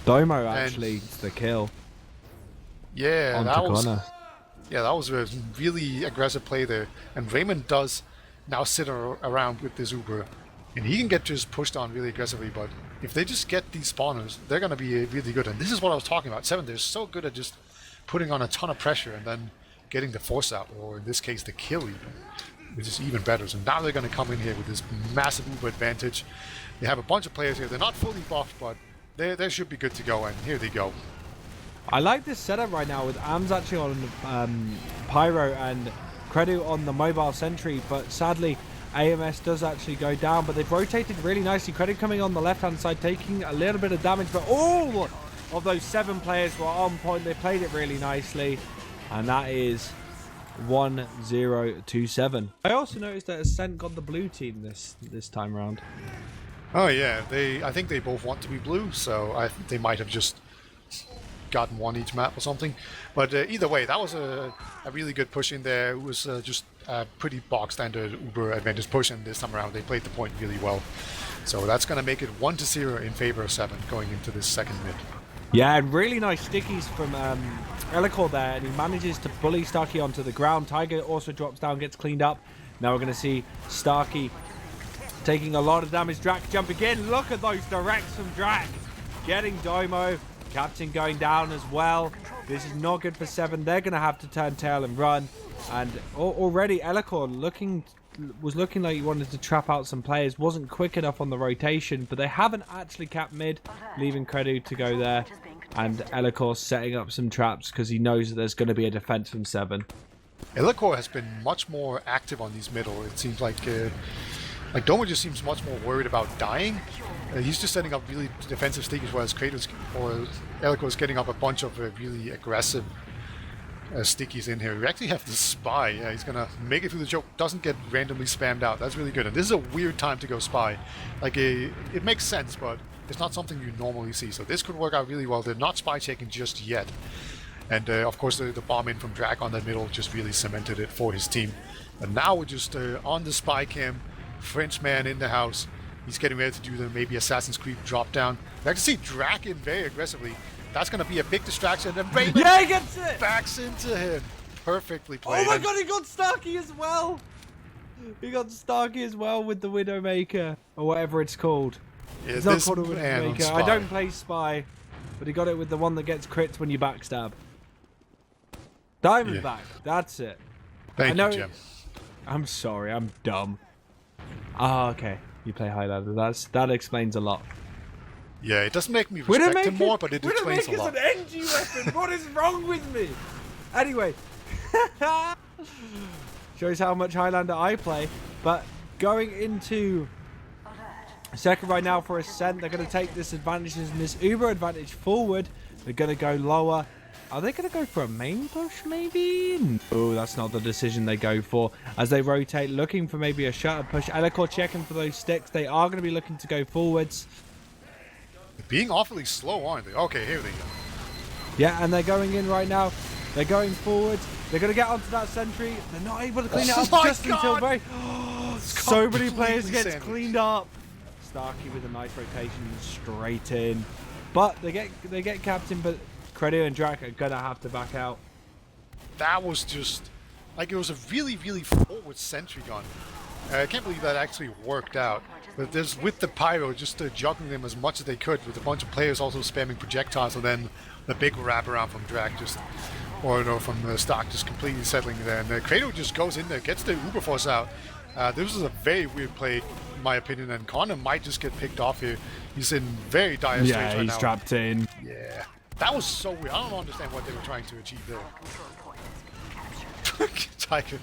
[SPEAKER 1] Domo actually the kill.
[SPEAKER 2] Yeah, that was a really aggressive play there. And Raymond does now sit around with this Uber, and he can get just pushed on really aggressively. But if they just get these spawners, they're going to be really good. And this is what I was talking about. Se7en, they're so good at just putting on a ton of pressure and then getting the force out, or in this case, the kill even, which is even better. So now they're going to come in here with this massive Uber advantage. They have a bunch of players here. They're not fully buffed, but they should be good to go. And here they go.
[SPEAKER 1] I like this setup right now with Ams actually on Pyro and Credu on the mobile sentry, but sadly AMS does actually go down, but they've rotated really nicely. Credu coming on the left hand side, taking a little bit of damage, but all of those 7 players were on point. They played it really nicely, and that is 1-0-2-7. I also noticed that Ascent got the blue team this time around.
[SPEAKER 2] Oh yeah, I think they both want to be blue, so they might have just gotten one each map or something. But either way, that was a really good push in there. It was just a pretty box standard Uber advantage push, and this time around they played the point really well. So that's going to make it 1-0 in favor of Se7en going into this second mid.
[SPEAKER 1] Yeah, and really nice stickies from Elikor there, and he manages to bully Starkey onto the ground. Tiger also drops down, gets cleaned up. Now we're going to see Starkey taking a lot of damage. Drac jumping in. Look at those directs from Drac. Getting Domo. Captain going down as well. This is not good for Se7en. They're going to have to turn tail and run. And already Elikor was looking like he wanted to trap out some players. Wasn't quick enough on the rotation, but they haven't actually capped mid, leaving Credu to go there. And Elikor setting up some traps because he knows that there's going to be a defense from Se7en.
[SPEAKER 2] Elikor has been much more active on these middle. It seems like Domo just seems much more worried about dying. He's just setting up really defensive stickies, whereas Elikor is getting up a bunch of really aggressive stickies in here. We actually have the spy. He's gonna make it through the choke. Doesn't get randomly spammed out. That's really good. And this is a weird time to go spy. It makes sense, but it's not something you normally see. So this could work out really well. They're not spy checking just yet. And of course the bomb in from Drac on the middle just really cemented it for his team. And now we're just on the spy cam. Frenchman in the house. He's getting ready to do the maybe Assassin's Creed drop down. I can see Drac in very aggressively. That's going to be a big distraction. And Raymond
[SPEAKER 1] he gets it!
[SPEAKER 2] Backs into him. Perfectly played.
[SPEAKER 1] Oh my god, he got Starkey as well! He got Starkey as well with the Widowmaker, or whatever it's called.
[SPEAKER 2] Yeah,
[SPEAKER 1] it's not called a Widowmaker. I don't play Spy, but he got it with the one that gets crits when you backstab. Diamondback, that's it.
[SPEAKER 2] Thank you, Jim.
[SPEAKER 1] I'm sorry, I'm dumb. Ah, okay. You play Highlander. That explains a lot.
[SPEAKER 2] Yeah, it doesn't make me respect him more, but it explains a lot.
[SPEAKER 1] Widowmaker's an NG weapon. What is wrong with me? Anyway, shows how much Highlander I play. But going into second right now for Ascent, they're going to take this advantage and this Uber advantage forward. They're going to go lower. Are they going to go for a main push, maybe? Oh, that's not the decision they go for. As they rotate, looking for maybe a shutter push. Elikor checking for those sticks. They are going to be looking to go forwards.
[SPEAKER 2] They're being awfully slow, aren't they? Okay, here they go.
[SPEAKER 1] Yeah, and they're going in right now. They're going forwards. They're going to get onto that sentry. They're not able to clean it up just until very... so many players get cleaned up. Starkey with a nice rotation straight in. But they get captain, but Credu and Drac are going to have to back out.
[SPEAKER 2] That was just... it was a really, really forward sentry gun. I can't believe that actually worked out. But there's with the pyro, just juggling them as much as they could, with a bunch of players also spamming projectiles, and then the big wraparound from Drac just, or no, from Stark just completely settling there. And Kratos just goes in there, gets the Uber Force out. This was a very weird play, in my opinion, and Connor might just get picked off here. He's in very dire straits right now.
[SPEAKER 1] Yeah, he's trapped in.
[SPEAKER 2] Yeah, that was so weird. I don't understand what they were trying to achieve there. Tiger,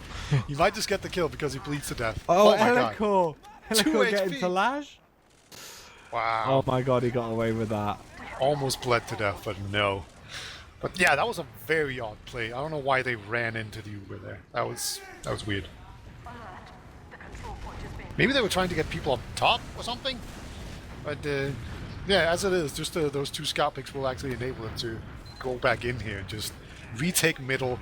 [SPEAKER 2] you might just get the kill because he bleeds to death.
[SPEAKER 1] Oh,
[SPEAKER 2] my god.
[SPEAKER 1] Helical getting to Lash.
[SPEAKER 2] Wow.
[SPEAKER 1] Oh my god, he got away with that.
[SPEAKER 2] Almost bled to death, but no. But yeah, that was a very odd play. I don't know why they ran into the Uber there. That was weird. Maybe they were trying to get people up top or something. But yeah, as it is, just those two scout picks will actually enable them to go back in here and just retake middle,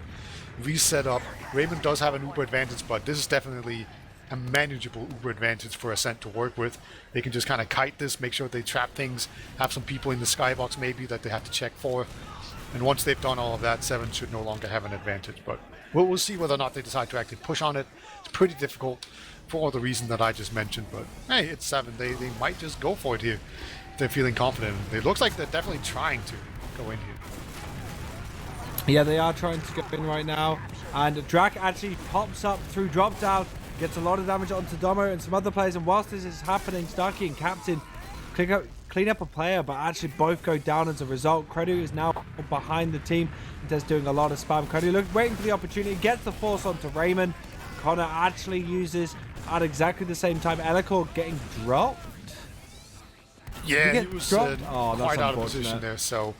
[SPEAKER 2] reset up. Raymond does have an Uber advantage, but this is definitely a manageable Uber advantage for Ascent to work with. They can just kind of kite this, make sure they trap things, have some people in the skybox maybe that they have to check for. And once they've done all of that, Se7en should no longer have an advantage. But we'll see whether or not they decide to actually push on it. It's pretty difficult for all the reasons that I just mentioned. But hey, it's Se7en. They might just go for it here if they're feeling confident. It looks like they're definitely trying to go in here.
[SPEAKER 1] Yeah, they are trying to go in right now. And Drac actually pops up through drop down, gets a lot of damage onto Domo and some other players. And whilst this is happening, Starkey and Captain clean up a player, but actually both go down as a result. Credu is now behind the team. Just doing a lot of spam. Credu waiting for the opportunity, gets the force onto Raymond. Connor actually uses at exactly the same time Elikor getting dropped.
[SPEAKER 2] Yeah, he was quite out of position
[SPEAKER 1] unfortunate.
[SPEAKER 2] there. So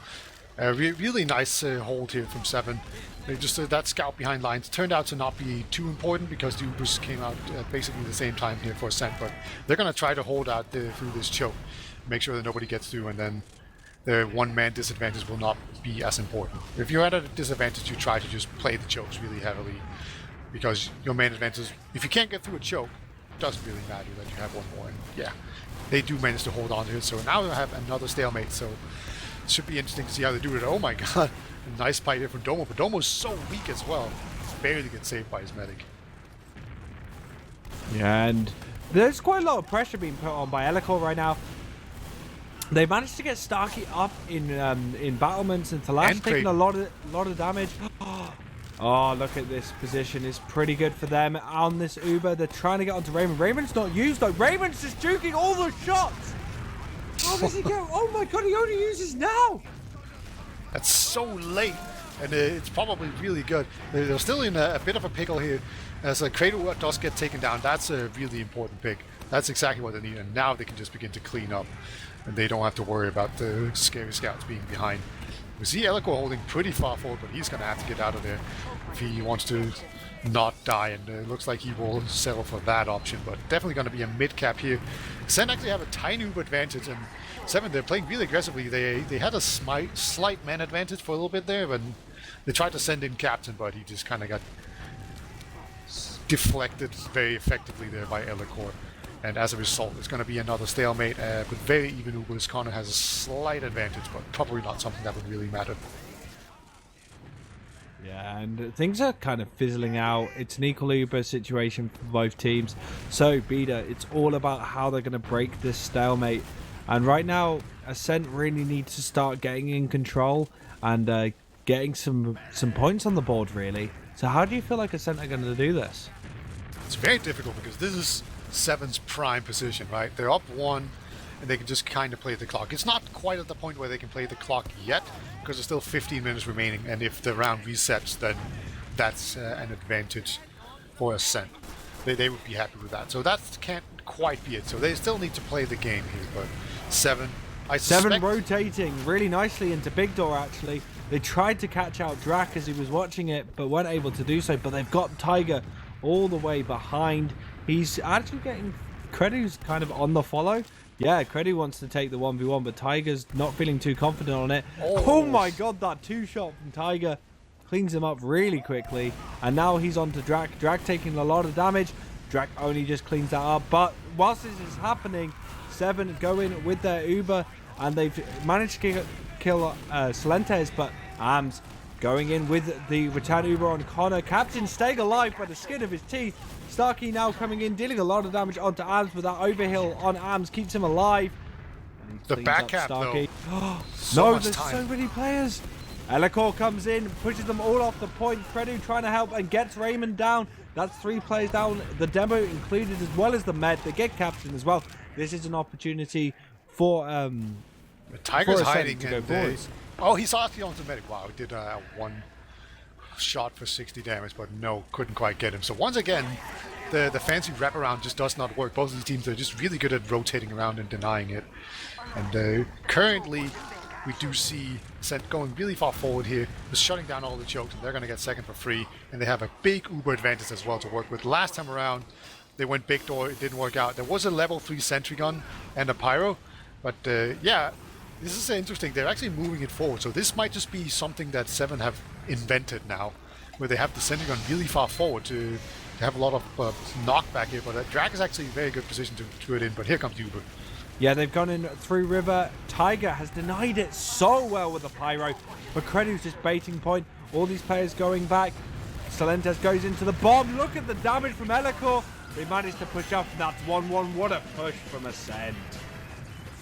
[SPEAKER 2] really nice hold here from Se7en. They just that scout behind lines turned out to not be too important because the Ubers came out at basically the same time here for Ascent, but they're going to try to hold out through this choke, make sure that nobody gets through, and then the one-man disadvantage will not be as important. If you're at a disadvantage, you try to just play the chokes really heavily because your man advantage, if you can't get through a choke, it doesn't really matter that you have one more. And yeah, they do manage to hold on to it, so now they have another stalemate, so it should be interesting to see how they do it. Oh my god. A nice fight here from Domo, but Domo's so weak as well. He barely gets saved by his medic.
[SPEAKER 1] Yeah, and there's quite a lot of pressure being put on by Elikor right now. They managed to get Starkey up in battlements and Thalash taking a lot of damage. Oh, look at this position. It's pretty good for them on this Uber. They're trying to get onto Raymond. Raymond's not used though. Raymond's just juking all the shots. How does he go? Oh my god, he only uses now.
[SPEAKER 2] That's so late, and it's probably really good. They're still in a bit of a pickle here, as Kratos does get taken down. That's a really important pick. That's exactly what they need, and now they can just begin to clean up, and they don't have to worry about the scary scouts being behind. We see Elikor holding pretty far forward, but he's going to have to get out of there if he wants to not die, and it looks like he will settle for that option, but definitely going to be a mid-cap here. Sen actually have a tiny Uber advantage, and Se7en, they're playing really aggressively. They had a slight man advantage for a little bit there, but they tried to send in Captain, but he just kind of got deflected very effectively there by Elikor. And as a result, it's going to be another stalemate, but very even Ubers. Connor has a slight advantage, but probably not something that would really matter.
[SPEAKER 1] Yeah, and things are kind of fizzling out. It's an equal Uber situation for both teams. So, Bida, it's all about how they're going to break this stalemate. And right now, Ascent really needs to start getting in control and getting some points on the board, really. So how do you feel like Ascent are going to do this?
[SPEAKER 2] It's very difficult because this is Se7en's prime position, right? They're up one, and they can just kind of play the clock. It's not quite at the point where they can play the clock yet, because there's still 15 minutes remaining, and if the round resets, then that's an advantage for Ascent. They would be happy with that. So that can't quite be it. So they still need to play the game here, but Se7en, I suspect...
[SPEAKER 1] Se7en rotating really nicely into Big Door, actually. They tried to catch out Drac as he was watching it, but weren't able to do so. But they've got Tiger all the way behind. He's actually getting... Credu's kind of on the follow. Yeah, Credu wants to take the 1v1, but Tiger's not feeling too confident on it. Oh my god, that two-shot from Tiger cleans him up really quickly. And now he's on to Drac. Drac taking a lot of damage. Drac only just cleans that up. But whilst this is happening, Se7en go in with their Uber, and they've managed to kill Silentes, but Ams going in with the return Uber on Connor. Captain staying alive by the skin of his teeth. Starkey now coming in, dealing a lot of damage onto Arms, but that overhill on Arms keeps him alive. And he
[SPEAKER 2] The
[SPEAKER 1] cleans
[SPEAKER 2] back
[SPEAKER 1] up
[SPEAKER 2] cap,
[SPEAKER 1] Starkey.
[SPEAKER 2] So
[SPEAKER 1] No,
[SPEAKER 2] much
[SPEAKER 1] there's
[SPEAKER 2] time.
[SPEAKER 1] so many players. Elikor comes in, pushes them all off the point. Credu trying to help and gets Raymond down. That's 3 players down. The demo included as well as the med. They get captain as well. This is an opportunity for
[SPEAKER 2] The Tiger's
[SPEAKER 1] for Ascent
[SPEAKER 2] hiding
[SPEAKER 1] to go
[SPEAKER 2] and
[SPEAKER 1] forwards.
[SPEAKER 2] oh, he saw the onto medic. Wow, he did one shot for 60 damage, but no, couldn't quite get him. So once again, the fancy wraparound just does not work. Both of these teams are just really good at rotating around and denying it. And currently, we do see Ascent going really far forward here, just shutting down all the chokes, and they're going to get second for free. And they have a big Uber advantage as well to work with. Last time around, they went big door, it didn't work out. There was a level 3 sentry gun and a pyro, but yeah, this is interesting. They're actually moving it forward, so this might just be something that Se7en have invented now, where they have the sentry gun really far forward to have a lot of knockback here. But Drag is actually in a very good position to do it in, but here comes Uber.
[SPEAKER 1] Yeah, they've gone in through river. Tiger has denied it so well with the pyro, but Credu's just baiting point. All these players going back. Salentes goes into the bomb. Look at the damage from Elikor. They managed to push up, and that's 1-1. What a push from Ascent.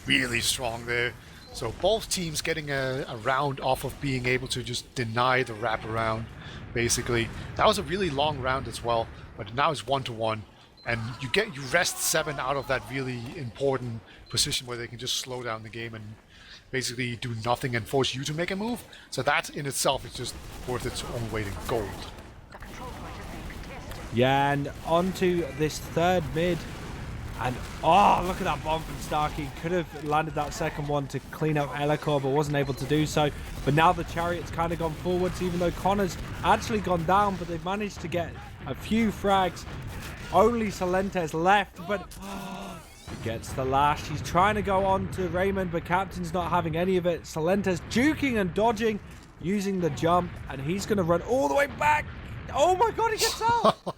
[SPEAKER 2] Really strong there. So both teams getting a round off of being able to just deny the wraparound, basically. That was a really long round as well, but now it's 1-1. And you rest Se7en out of that really important position where they can just slow down the game and basically do nothing and force you to make a move. So that in itself is just worth its own weight in gold.
[SPEAKER 1] Yeah, and onto this third mid. And oh, look at that bomb from Starkey. Could have landed that second one to clean up Elikor, but wasn't able to do so. But now the Chariot's kind of gone forwards, even though Connor's actually gone down, but they've managed to get a few frags. Only Salentes left, but he gets the lash. He's trying to go on to Raymond, but Captain's not having any of it. Salentes juking and dodging, using the jump, and he's going to run all the way back. Oh my god, he gets out!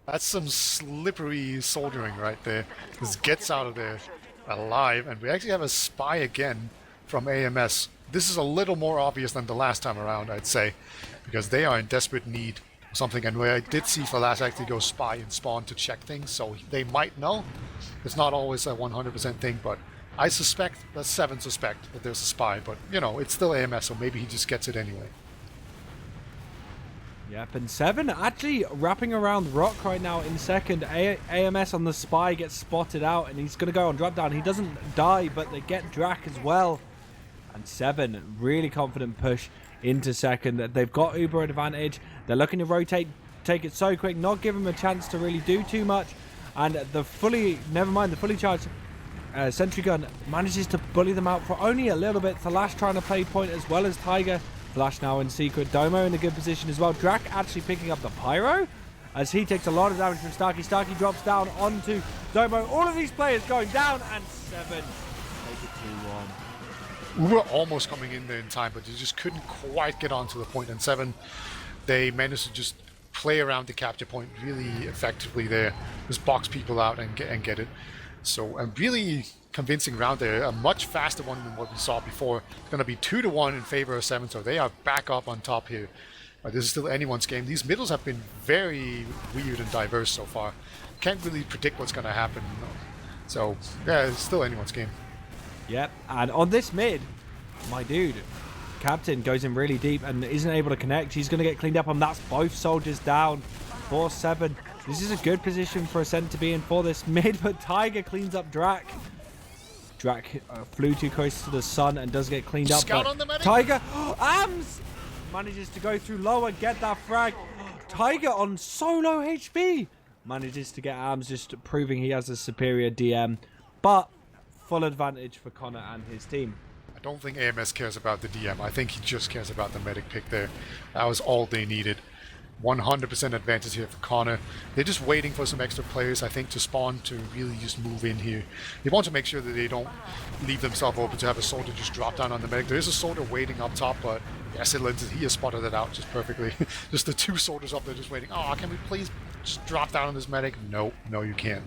[SPEAKER 2] That's some slippery soldiering right there. This gets out of there alive, and we actually have a spy again from AMS. This is a little more obvious than the last time around, I'd say, because they are in desperate need of something. And where I did see Falas actually go spy and spawn to check things, so they might know. It's not always a 100% thing, but I suspect, that Se7en suspect that there's a spy, but you know, it's still AMS, so maybe he just gets it anyway.
[SPEAKER 1] Yep, and Se7en actually wrapping around Rock right now in second. AMS on the spy gets spotted out, and he's going to go on drop down. He doesn't die, but they get Drak as well. And Se7en, really confident push into second. They've got Uber advantage. They're looking to rotate, take it so quick, not give him a chance to really do too much. And the fully charged sentry gun manages to bully them out for only a little bit. Thalash trying to play point as well as Tiger. Flash now in secret. Domo in a good position as well. Drak actually picking up the pyro as he takes a lot of damage from Starkey. Starkey drops down onto Domo. All of these players going down, and Se7en take it 2-1.
[SPEAKER 2] We were almost coming in there in time, but they just couldn't quite get onto the point. And Se7en, they managed to just play around the capture point really effectively there. Just box people out and get it. So a really convincing round there, a much faster one than what we saw before. It's going to be 2-1 in favor of Se7en, so they are back up on top here. But this is still anyone's game. These middles have been very weird and diverse so far. Can't really predict what's going to happen. So yeah, it's still anyone's game.
[SPEAKER 1] Yep, and on this mid, my dude, Captain goes in really deep and isn't able to connect. He's going to get cleaned up, and that's both soldiers down for Se7en. This is a good position for Ascent to be in for this mid, but Tiger cleans up Drak. Drak flew too close to the sun and does get cleaned up.
[SPEAKER 2] Scout on the medic.
[SPEAKER 1] Tiger, Ams manages to go through lower, get that frag. Tiger on solo HP manages to get Ams, just proving he has a superior DM, but full advantage for Connor and his team.
[SPEAKER 2] I don't think AMS cares about the DM. I think he just cares about the medic pick there. That was all they needed. 100% advantage here for Connor. They're just waiting for some extra players, I think, to spawn to really just move in here. They want to make sure that they don't leave themselves open to have a soldier just drop down on the medic. There is a soldier waiting up top, but yes, he has spotted it out just perfectly. Just the two soldiers up there just waiting. Oh, can we please just drop down on this medic? No, you can't.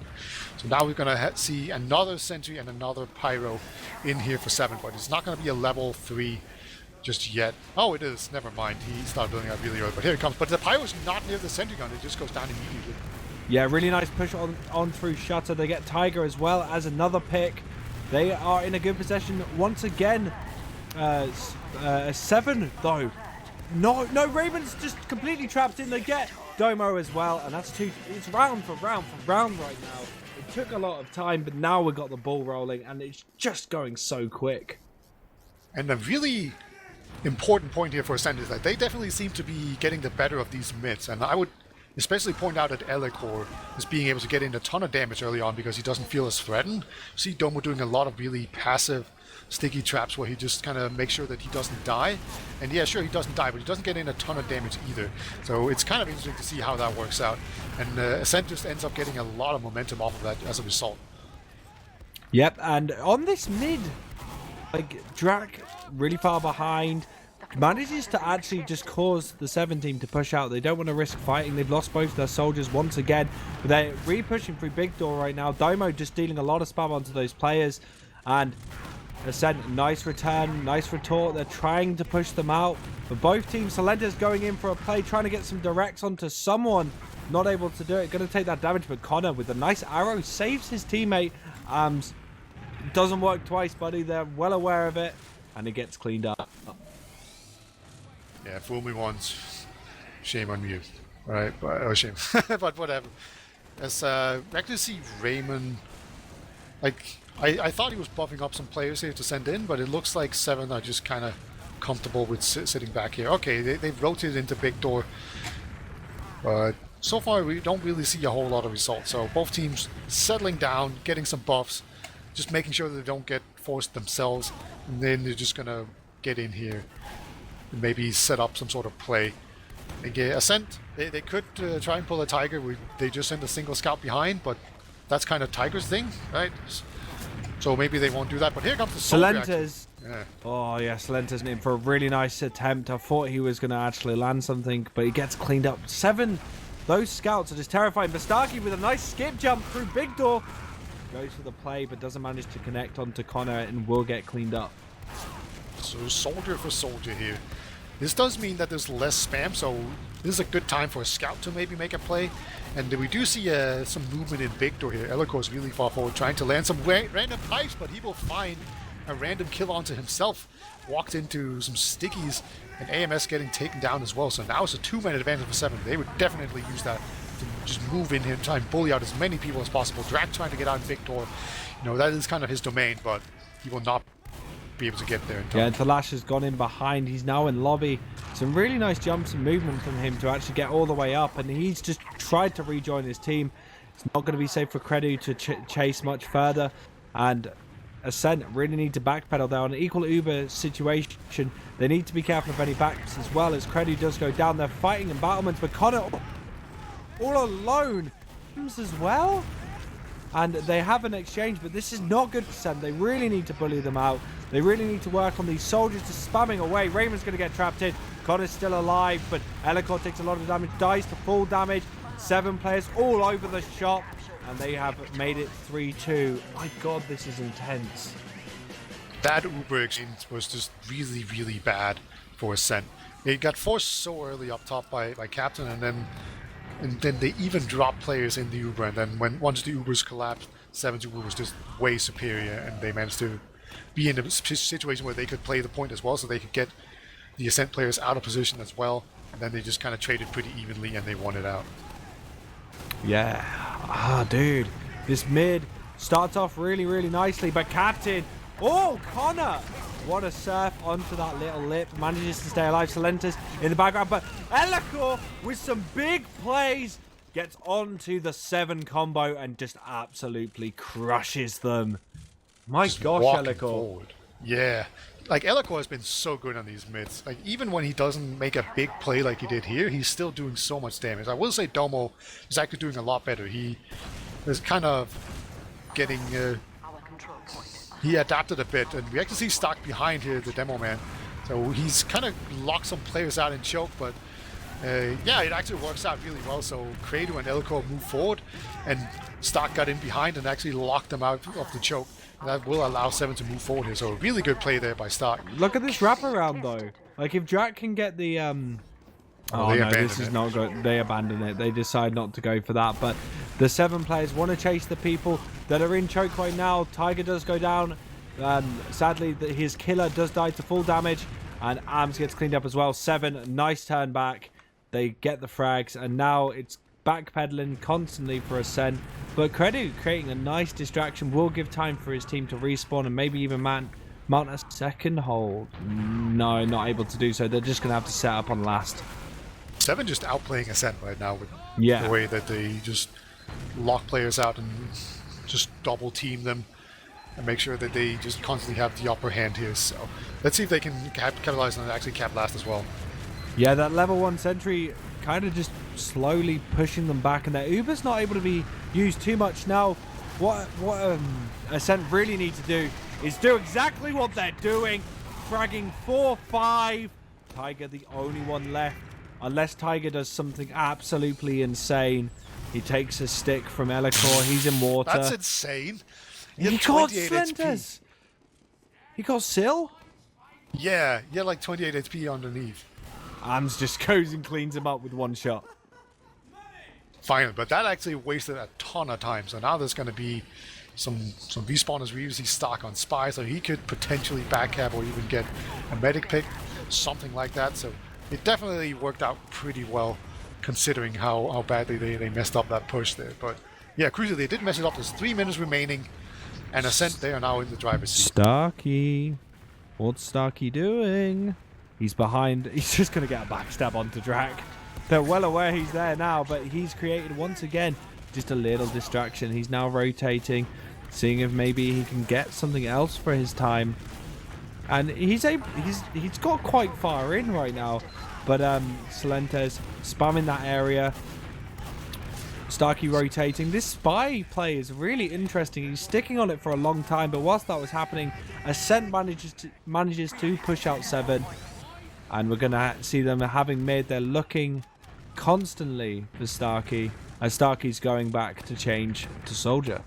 [SPEAKER 2] So now we're going to see another sentry and another pyro in here for Se7en, but it's not going to be a level 3 just yet. Oh, it is. Never mind. He started building up really early, but here it comes. But the pyro's not near the sentry gun. It just goes down immediately.
[SPEAKER 1] Yeah, really nice push on through Shutter. They get Tiger as well as another pick. They are in a good possession once again. Se7en though. No, Raven's just completely trapped in. They get Domo as well, and that's two. It's round for round right now. It took a lot of time, but now we've got the ball rolling, and it's just going so quick.
[SPEAKER 2] And a really important point here for Ascent is that they definitely seem to be getting the better of these mids, and I would especially point out that Elikor is being able to get in a ton of damage early on because he doesn't feel as threatened. You see Domo doing a lot of really passive sticky traps where he just kind of makes sure that he doesn't die. And yeah, sure, he doesn't die, but he doesn't get in a ton of damage either. So it's kind of interesting to see how that works out. And Ascent just ends up getting a lot of momentum off of that as a result.
[SPEAKER 1] Yep, and on this mid, like, Drak really far behind, manages to actually just cause the Se7en team to push out. They don't want to risk fighting. They've lost both their soldiers once again, but they're re-pushing through Big Door right now. Domo just dealing a lot of spam onto those players, and Ascent, nice return, nice retort. They're trying to push them out, but both teams, Se7en's going in for a play, trying to get some directs onto someone. Not able to do it. Going to take that damage, but Connor with a nice arrow saves his teammate. Doesn't work twice, buddy. They're well aware of it, and it gets cleaned up.
[SPEAKER 2] Yeah, fool me once, shame on you. Right, but, oh shame, but whatever. As back to see Raymond, like I thought he was buffing up some players here to send in, but it looks like Se7en are just kind of comfortable with sitting back here. Okay, they've rotated into Big Door, but so far we don't really see a whole lot of results. So both teams settling down, getting some buffs, just making sure that they don't get forced themselves, and then they're just gonna get in here and maybe set up some sort of play. Again, Ascent, they could try and pull a Tiger. They just send a single scout behind, but that's kind of Tiger's thing, right? So maybe they won't do that. But here comes the soldier.
[SPEAKER 1] Yeah. Oh yeah, Se7en's in for a really nice attempt. I thought he was going to actually land something, but he gets cleaned up. Se7en, those scouts are just terrifying. Bastaki with a nice skip jump through Big Door. Goes for the play, but doesn't manage to connect onto Connor and will get cleaned up.
[SPEAKER 2] So soldier for soldier here. This does mean that there's less spam, so this is a good time for a scout to maybe make a play. And we do see some movement in Big Door here. Elikor is really far forward, trying to land some random pipes, but he will find a random kill onto himself. Walked into some stickies, and AMS getting taken down as well. So now it's a 2-man advantage for Se7en. They would definitely use that to just move in here and try and bully out as many people as possible. Drak trying to get out in Big Door. You know, that is kind of his domain, but he will not be able to get there in time.
[SPEAKER 1] Yeah, Talash has gone in behind. He's now in lobby. Some really nice jumps and movement from him to actually get all the way up, and he's just tried to rejoin his team. It's not going to be safe for Credu to chase much further, and Ascent really need to backpedal there on an equal Uber situation. They need to be careful of any backs as well, as Credu does go down. They're fighting embattlements, but Connor all alone as well. And they have an exchange, but this is not good for Ascent. They really need to bully them out. They really need to work on these soldiers just spamming away. Raymond's going to get trapped in. Connor's still alive, but Elikor takes a lot of damage, dies to full damage. 7 players all over the shop, and they have made it 3-2. My God, this is intense.
[SPEAKER 2] That Uber exchange was just really, really bad for Ascent. They got forced so early up top by Captain, and then they even dropped players in the Uber, and then once the Ubers collapsed, Se7en's Uber was just way superior, and they managed to be in a situation where they could play the point as well, so they could get the Ascent players out of position as well, and then they just kind of traded pretty evenly and they won it out.
[SPEAKER 1] Yeah, dude, this mid starts off really, really nicely, but Captain, oh, Connor, what a surf onto that little lip, manages to stay alive. Se7en's in the background, but Elikor with some big plays gets onto the Se7en combo and just absolutely crushes them. My gosh, Elikor.
[SPEAKER 2] Forward. Yeah. Like, Elikor has been so good on these mids. Like, even when he doesn't make a big play like he did here, he's still doing so much damage. I will say Domo is actually doing a lot better. He is kind of getting... he adapted a bit, and we actually see Stark behind here, the demo man. So he's kind of locked some players out in choke, but yeah, it actually works out really well. So Credu and Elikor move forward, and Stark got in behind and actually locked them out of the choke. That will allow Se7en to move forward here. So a really good play there by Stark.
[SPEAKER 1] Look at this wraparound though. Like, if Drak can get the Oh
[SPEAKER 2] they
[SPEAKER 1] no, this
[SPEAKER 2] abandoned
[SPEAKER 1] is
[SPEAKER 2] it.
[SPEAKER 1] not good. They abandon it. They decide not to go for that. But the 7 players want to chase the people that are in choke right now. Tiger does go down. Sadly, his killer does die to full damage. And Arms gets cleaned up as well. 7, nice turn back. They get the frags. And now it's backpedaling constantly for Ascent. But Credu creating a nice distraction will give time for his team to respawn and maybe even mount a second hold. No, not able to do so. They're just going to have to set up on last.
[SPEAKER 2] 7 just outplaying Ascent right now with
[SPEAKER 1] Yeah.
[SPEAKER 2] the way that they just lock players out and just double team them and make sure that they just constantly have the upper hand here. So let's see if they can capitalize on it and actually cap last as well.
[SPEAKER 1] Yeah, that level 1 sentry kind of just slowly pushing them back, and their Uber's not able to be used too much now. What Ascent really need to do is do exactly what they're doing, fragging 4-5. Tiger the only one left, unless Tiger does something absolutely insane. He takes a stick from Elikor. He's in water.
[SPEAKER 2] That's insane.
[SPEAKER 1] He got splinters. He got Sill.
[SPEAKER 2] Yeah, like 28 HP underneath.
[SPEAKER 1] Arms just goes and cleans him up with one shot.
[SPEAKER 2] Finally, but that actually wasted a ton of time. So now there's going to be some respawners we usually stock on Spy, so he could potentially backcap or even get a medic pick, something like that. So it definitely worked out pretty well, considering how badly they messed up that push there. But yeah, crucially, they did mess it up. There's 3 minutes remaining, and Ascent, they are now in the driver's seat.
[SPEAKER 1] Starkey. What's Starkey doing? He's behind. He's just going to get a backstab onto Drac. They're well aware he's there now, but he's created once again just a little distraction. He's now rotating, seeing if maybe he can get something else for his time. And he's got quite far in right now, but Se7en spamming that area. Starkey rotating. This Spy play is really interesting. He's sticking on it for a long time, but whilst that was happening, Ascent manages to push out 7. And we're going to see them having mid. They're looking constantly for Starkey, as Starkey's going back to change to Soldier.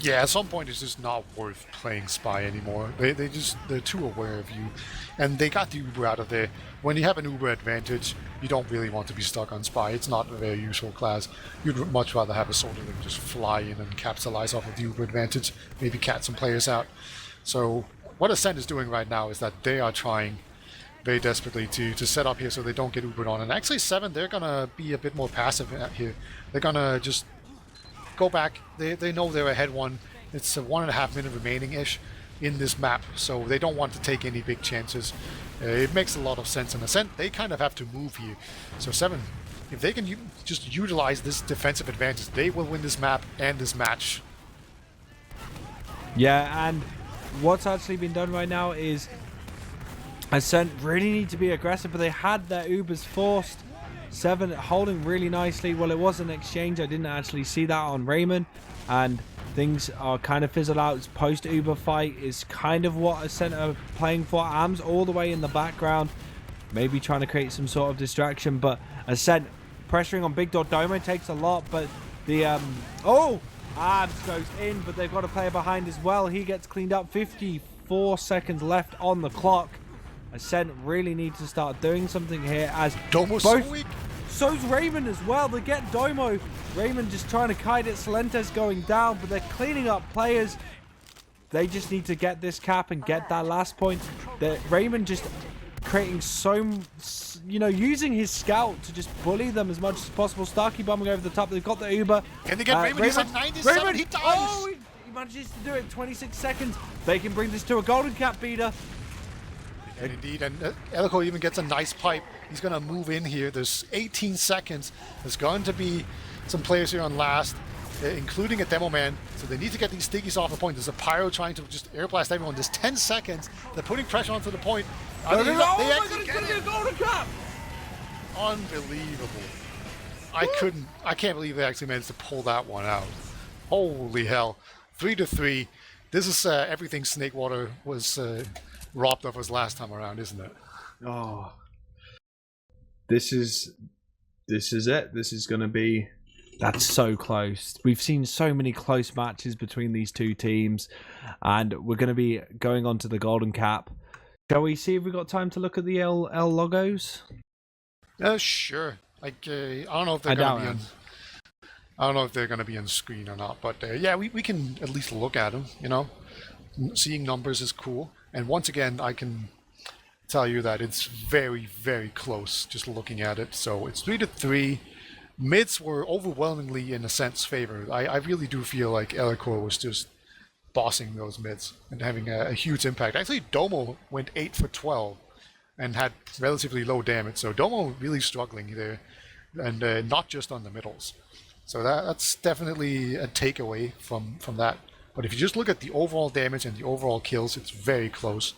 [SPEAKER 2] Yeah, at some point it's just not worth playing Spy anymore. They're too aware of you. And they got the Uber out of there. When you have an Uber advantage, you don't really want to be stuck on Spy. It's not a very useful class. You'd much rather have a Soldier than just fly in and capitalize off of the Uber advantage, maybe cat some players out. So what Ascent is doing right now is that they are trying very desperately to set up here so they don't get Ubered on. And actually 7, they're going to be a bit more passive here. They're going to just go back. They know they're ahead 1. It's a 1.5 minute remaining-ish in this map, so they don't want to take any big chances. It makes a lot of sense. And Ascent, they kind of have to move here. So 7, if they can just utilize this defensive advantage, they will win this map and this match.
[SPEAKER 1] Yeah, and what's actually been done right now is Ascent really need to be aggressive, but they had their Ubers forced. 7 holding really nicely. Well, it was an exchange. I didn't actually see that on Raymond, and things are kind of fizzled out. Post-Uber fight is kind of what Ascent are playing for. Arms all the way in the background, maybe trying to create some sort of distraction, but Ascent pressuring on Big Dog. Domo takes a lot, but the Arms goes in, but they've got a player behind as well. He gets cleaned up. 54 seconds left on the clock. Ascent really need to start doing something here, as
[SPEAKER 2] Domo's
[SPEAKER 1] both,
[SPEAKER 2] so weak.
[SPEAKER 1] so's Raymond as well. They get Domo. Raymond just trying to kite it. Se7en's going down, but they're cleaning up players. They just need to get this cap and get that last point. Raymond just creating using his scout to just bully them as much as possible. Starkey bombing over the top. They've got the Uber.
[SPEAKER 2] Can they get Raymond? He's at 97.
[SPEAKER 1] Raymond,
[SPEAKER 2] He dies.
[SPEAKER 1] Oh, he manages to do it. 26 seconds. They can bring this to a golden cap beater.
[SPEAKER 2] And indeed, and Elikor even gets a nice pipe. He's going to move in here. There's 18 seconds. There's going to be some players here on last, including a demo man. So they need to get these stickies off the point. There's a pyro trying to just air blast everyone. There's 10 seconds. They're putting pressure onto the point.
[SPEAKER 1] They actually get a golden cap.
[SPEAKER 2] Unbelievable. I can't believe they actually managed to pull that one out. Holy hell. 3-3. This is everything Snakewater was robbed of us last time around, isn't it?
[SPEAKER 1] Oh, this is it. This is going to be. That's so close. We've seen so many close matches between these two teams, and we're going to be going on to the golden cap. Shall we see if we've got time to look at the L logos?
[SPEAKER 2] Sure. Like I don't know if they're
[SPEAKER 1] I
[SPEAKER 2] gonna
[SPEAKER 1] doubt
[SPEAKER 2] be on.
[SPEAKER 1] it.
[SPEAKER 2] I don't know if they're gonna be on screen or not, but yeah, we can at least look at them. Seeing numbers is cool. And once again, I can tell you that it's very, very close just looking at it. So it's 3-3. Mids were overwhelmingly in Ascent's favor. I really do feel like Elicor was just bossing those mids and having a huge impact. Actually, Domo went 8 for 12 and had relatively low damage. So Domo really struggling there, and not just on the middles. So that's definitely a takeaway from that. But if you just look at the overall damage and the overall kills, it's very close,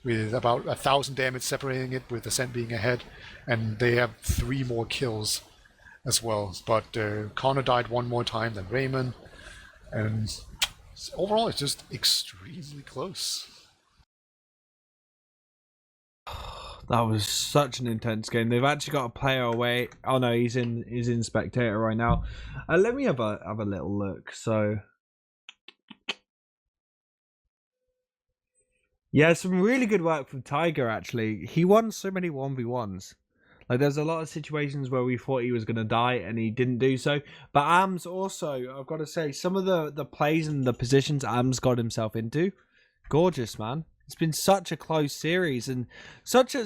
[SPEAKER 2] with about 1,000 damage separating it, with Ascent being ahead, and they have 3 more kills as well. But Connor died 1 more time than Raymond, and overall it's just extremely close.
[SPEAKER 1] That was such an intense game. They've actually got a player away. Oh no, he's in spectator right now. Let me have a little look. So yeah, some really good work from Tiger. Actually, he won so many 1v1s. Like there's a lot of situations where we thought he was going to die and he didn't do so. But Ams also, I've got to say, some of the plays and the positions Ams got himself into, gorgeous, man. It's been such a close series and such a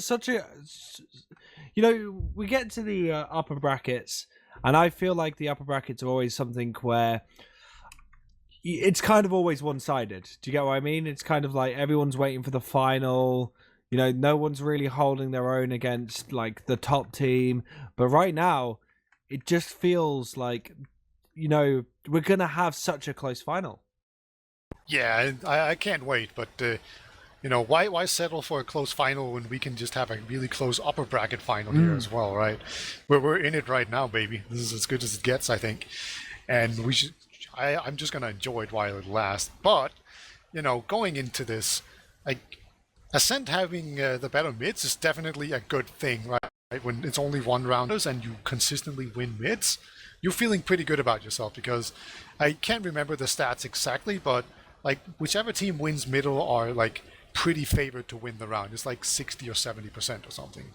[SPEAKER 1] we get to the upper brackets and I feel like the upper brackets are always something where it's kind of always one-sided. Do you get what I mean? It's kind of like everyone's waiting for the final. No one's really holding their own against like the top team. But right now, it just feels like we're gonna have such a close final.
[SPEAKER 2] Yeah, I can't wait. But why settle for a close final when we can just have a really close upper bracket final here as well, right? We're in it right now, baby. This is as good as it gets, I think, and we should. I'm just gonna enjoy it while it lasts. But going into this, like Ascent having the better mids is definitely a good thing, right? When it's only 1 rounders and you consistently win mids, you're feeling pretty good about yourself, because I can't remember the stats exactly, but like whichever team wins middle are like pretty favored to win the round. It's like 60 or 70% or something,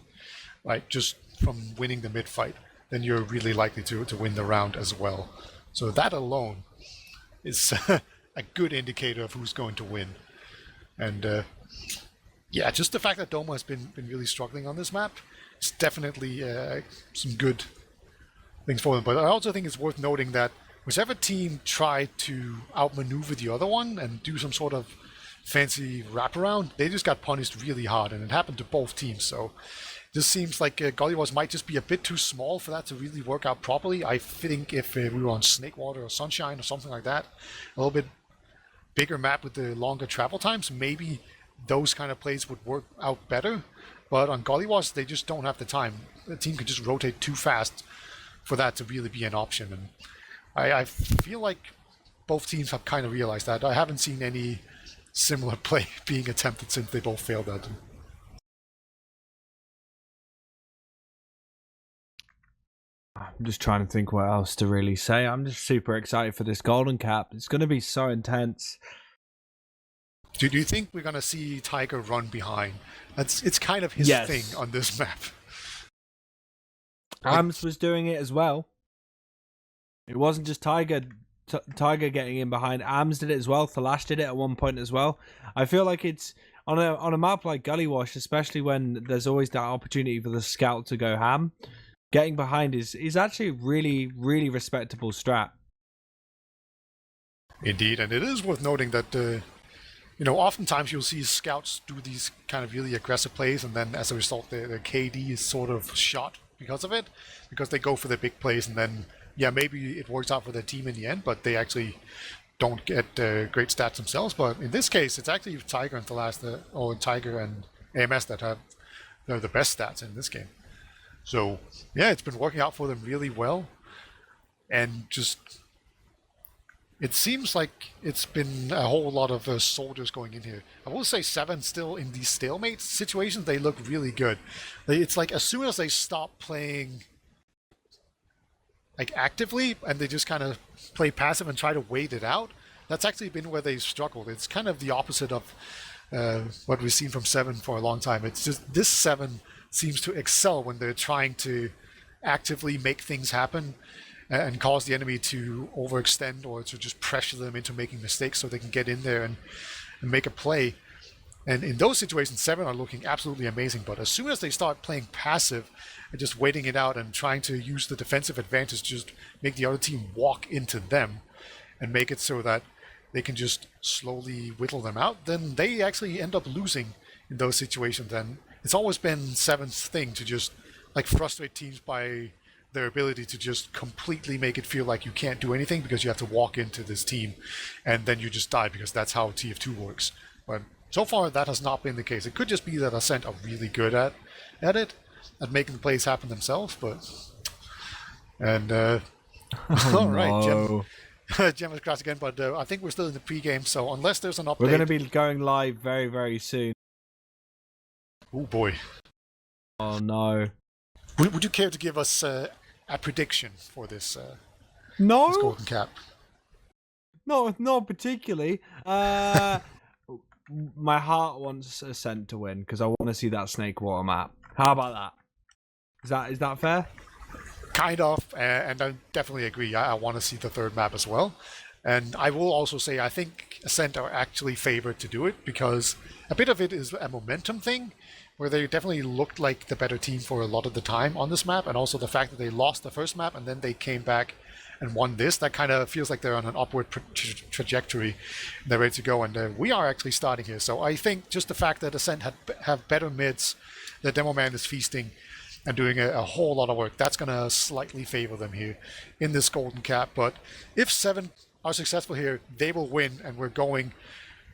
[SPEAKER 2] like just from winning the mid fight. Then you're really likely to win the round as well. So that alone is a good indicator of who's going to win. And yeah, just the fact that Doma has been really struggling on this map is definitely some good things for them. But I also think it's worth noting that whichever team tried to outmaneuver the other one and do some sort of fancy wraparound, they just got punished really hard, and it happened to both teams. So it just seems like Gullywash might just be a bit too small for that to really work out properly. I think if we were on Snakewater or Sunshine or something like that, a little bit bigger map with the longer travel times, maybe those kind of plays would work out better. But on Gullywash, they just don't have the time. The team can just rotate too fast for that to really be an option. And I feel like both teams have kind of realized that. I haven't seen any similar play being attempted since they both failed at them.
[SPEAKER 1] I'm just trying to think what else to really say. I'm just super excited for this golden cap. It's going to be so intense.
[SPEAKER 2] Do you think we're going to see Tiger run behind? It's kind of his thing on this map.
[SPEAKER 1] Ams was doing it as well. It wasn't just Tiger getting in behind. Ams did it as well. Thalash did it at one point as well. I feel like it's on a map like Gullywash, especially when there's always that opportunity for the scout to go ham. Getting behind is actually a really, really respectable strat.
[SPEAKER 2] Indeed, and it is worth noting that oftentimes you'll see scouts do these kind of really aggressive plays, and then as a result, their KD is sort of shot because of it, because they go for the big plays, and then yeah, maybe it works out for their team in the end, but they actually don't get great stats themselves. But in this case, it's actually Tiger and Tiger and AMS that have the best stats in this game. So yeah, it's been working out for them really well, and just it seems like it's been a whole lot of soldiers going in here. I will say Se7en still in these stalemate situations, they look really good. It's like as soon as they stop playing like actively and they just kind of play passive and try to wait it out, that's actually been where they've struggled. It's kind of the opposite of what we've seen from Se7en for a long time. It's just this Se7en seems to excel when they're trying to actively make things happen and cause the enemy to overextend or to just pressure them into making mistakes so they can get in there and make a play. And in those situations, Se7en are looking absolutely amazing. But as soon as they start playing passive and just waiting it out and trying to use the defensive advantage to just make the other team walk into them and make it so that they can just slowly whittle them out, then they actually end up losing in those situations. And it's always been Se7en's thing to just like frustrate teams by their ability to just completely make it feel like you can't do anything because you have to walk into this team and then you just die, because that's how TF2 works. But so far that has not been the case. It could just be that Ascent are really good at it, at making the plays happen themselves, but... And, all right, Gemm has crashed again, but I think we're still in the pre-game, so unless there's an update...
[SPEAKER 1] We're going to be going live very, very soon.
[SPEAKER 2] Oh boy.
[SPEAKER 1] Oh no.
[SPEAKER 2] Would you care to give us a prediction for this,
[SPEAKER 1] No,
[SPEAKER 2] this golden cap?
[SPEAKER 1] not particularly. My heart wants Ascent to win because I want to see that Snake Water map. How about that? Is that fair?
[SPEAKER 2] Kind of, and I definitely agree. I want to see the third map as well. And I will also say I think Ascent are actually favored to do it because a bit of it is a momentum thing, where they definitely looked like the better team for a lot of the time on this map, and also the fact that they lost the first map and then they came back and won this, that kind of feels like they're on an upward trajectory and they're ready to go, and we are actually starting here. So I think just the fact that Ascent have better mids, the Demo Man is feasting and doing a whole lot of work, that's going to slightly favor them here in this golden cap. But if Se7en are successful here, they will win, and we're going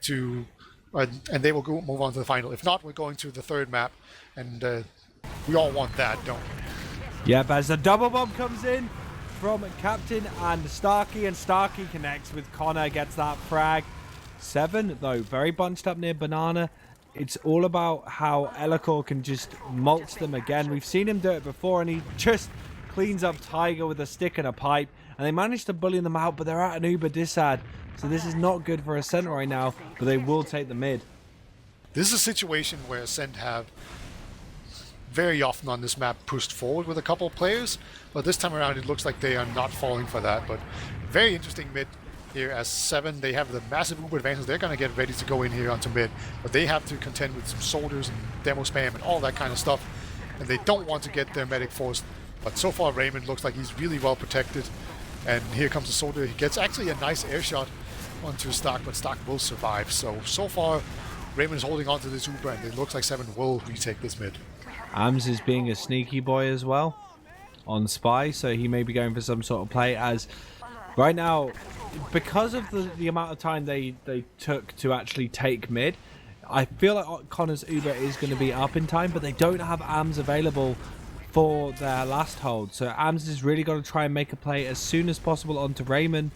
[SPEAKER 2] to... and they will move on to the final. If not, we're going to the third map, and we all want that, don't we?
[SPEAKER 1] Yep, as the double bomb comes in from Captain and Starkey connects with Connor, gets that frag. Se7en, though, very bunched up near Banana. It's all about how Elacor can just mulch them again. We've seen him do it before, and he just cleans up Tiger with a stick and a pipe, and they managed to bully them out, but they're at an uber disad. So this is not good for Ascent right now, but they will take the mid.
[SPEAKER 2] This is a situation where Ascent have very often on this map pushed forward with a couple of players, but this time around it looks like they are not falling for that. But very interesting mid here as Se7en, they have the massive uber advantage. They're going to get ready to go in here onto mid, but they have to contend with some soldiers and demo spam and all that kind of stuff, and they don't want to get their medic forced. But so far Raymond looks like he's really well protected, and here comes the soldier. He gets actually a nice air shot onto Stark, but Stark will survive. So far, Raymond is holding on to this Uber, and it looks like Se7en will retake this mid.
[SPEAKER 1] Ams is being a sneaky boy as well on Spy, so he may be going for some sort of play, as right now, because of the amount of time they took to actually take mid, I feel like Connor's Uber is going to be up in time, but they don't have Ams available for their last hold. So Ams has really got to try and make a play as soon as possible onto Raymond,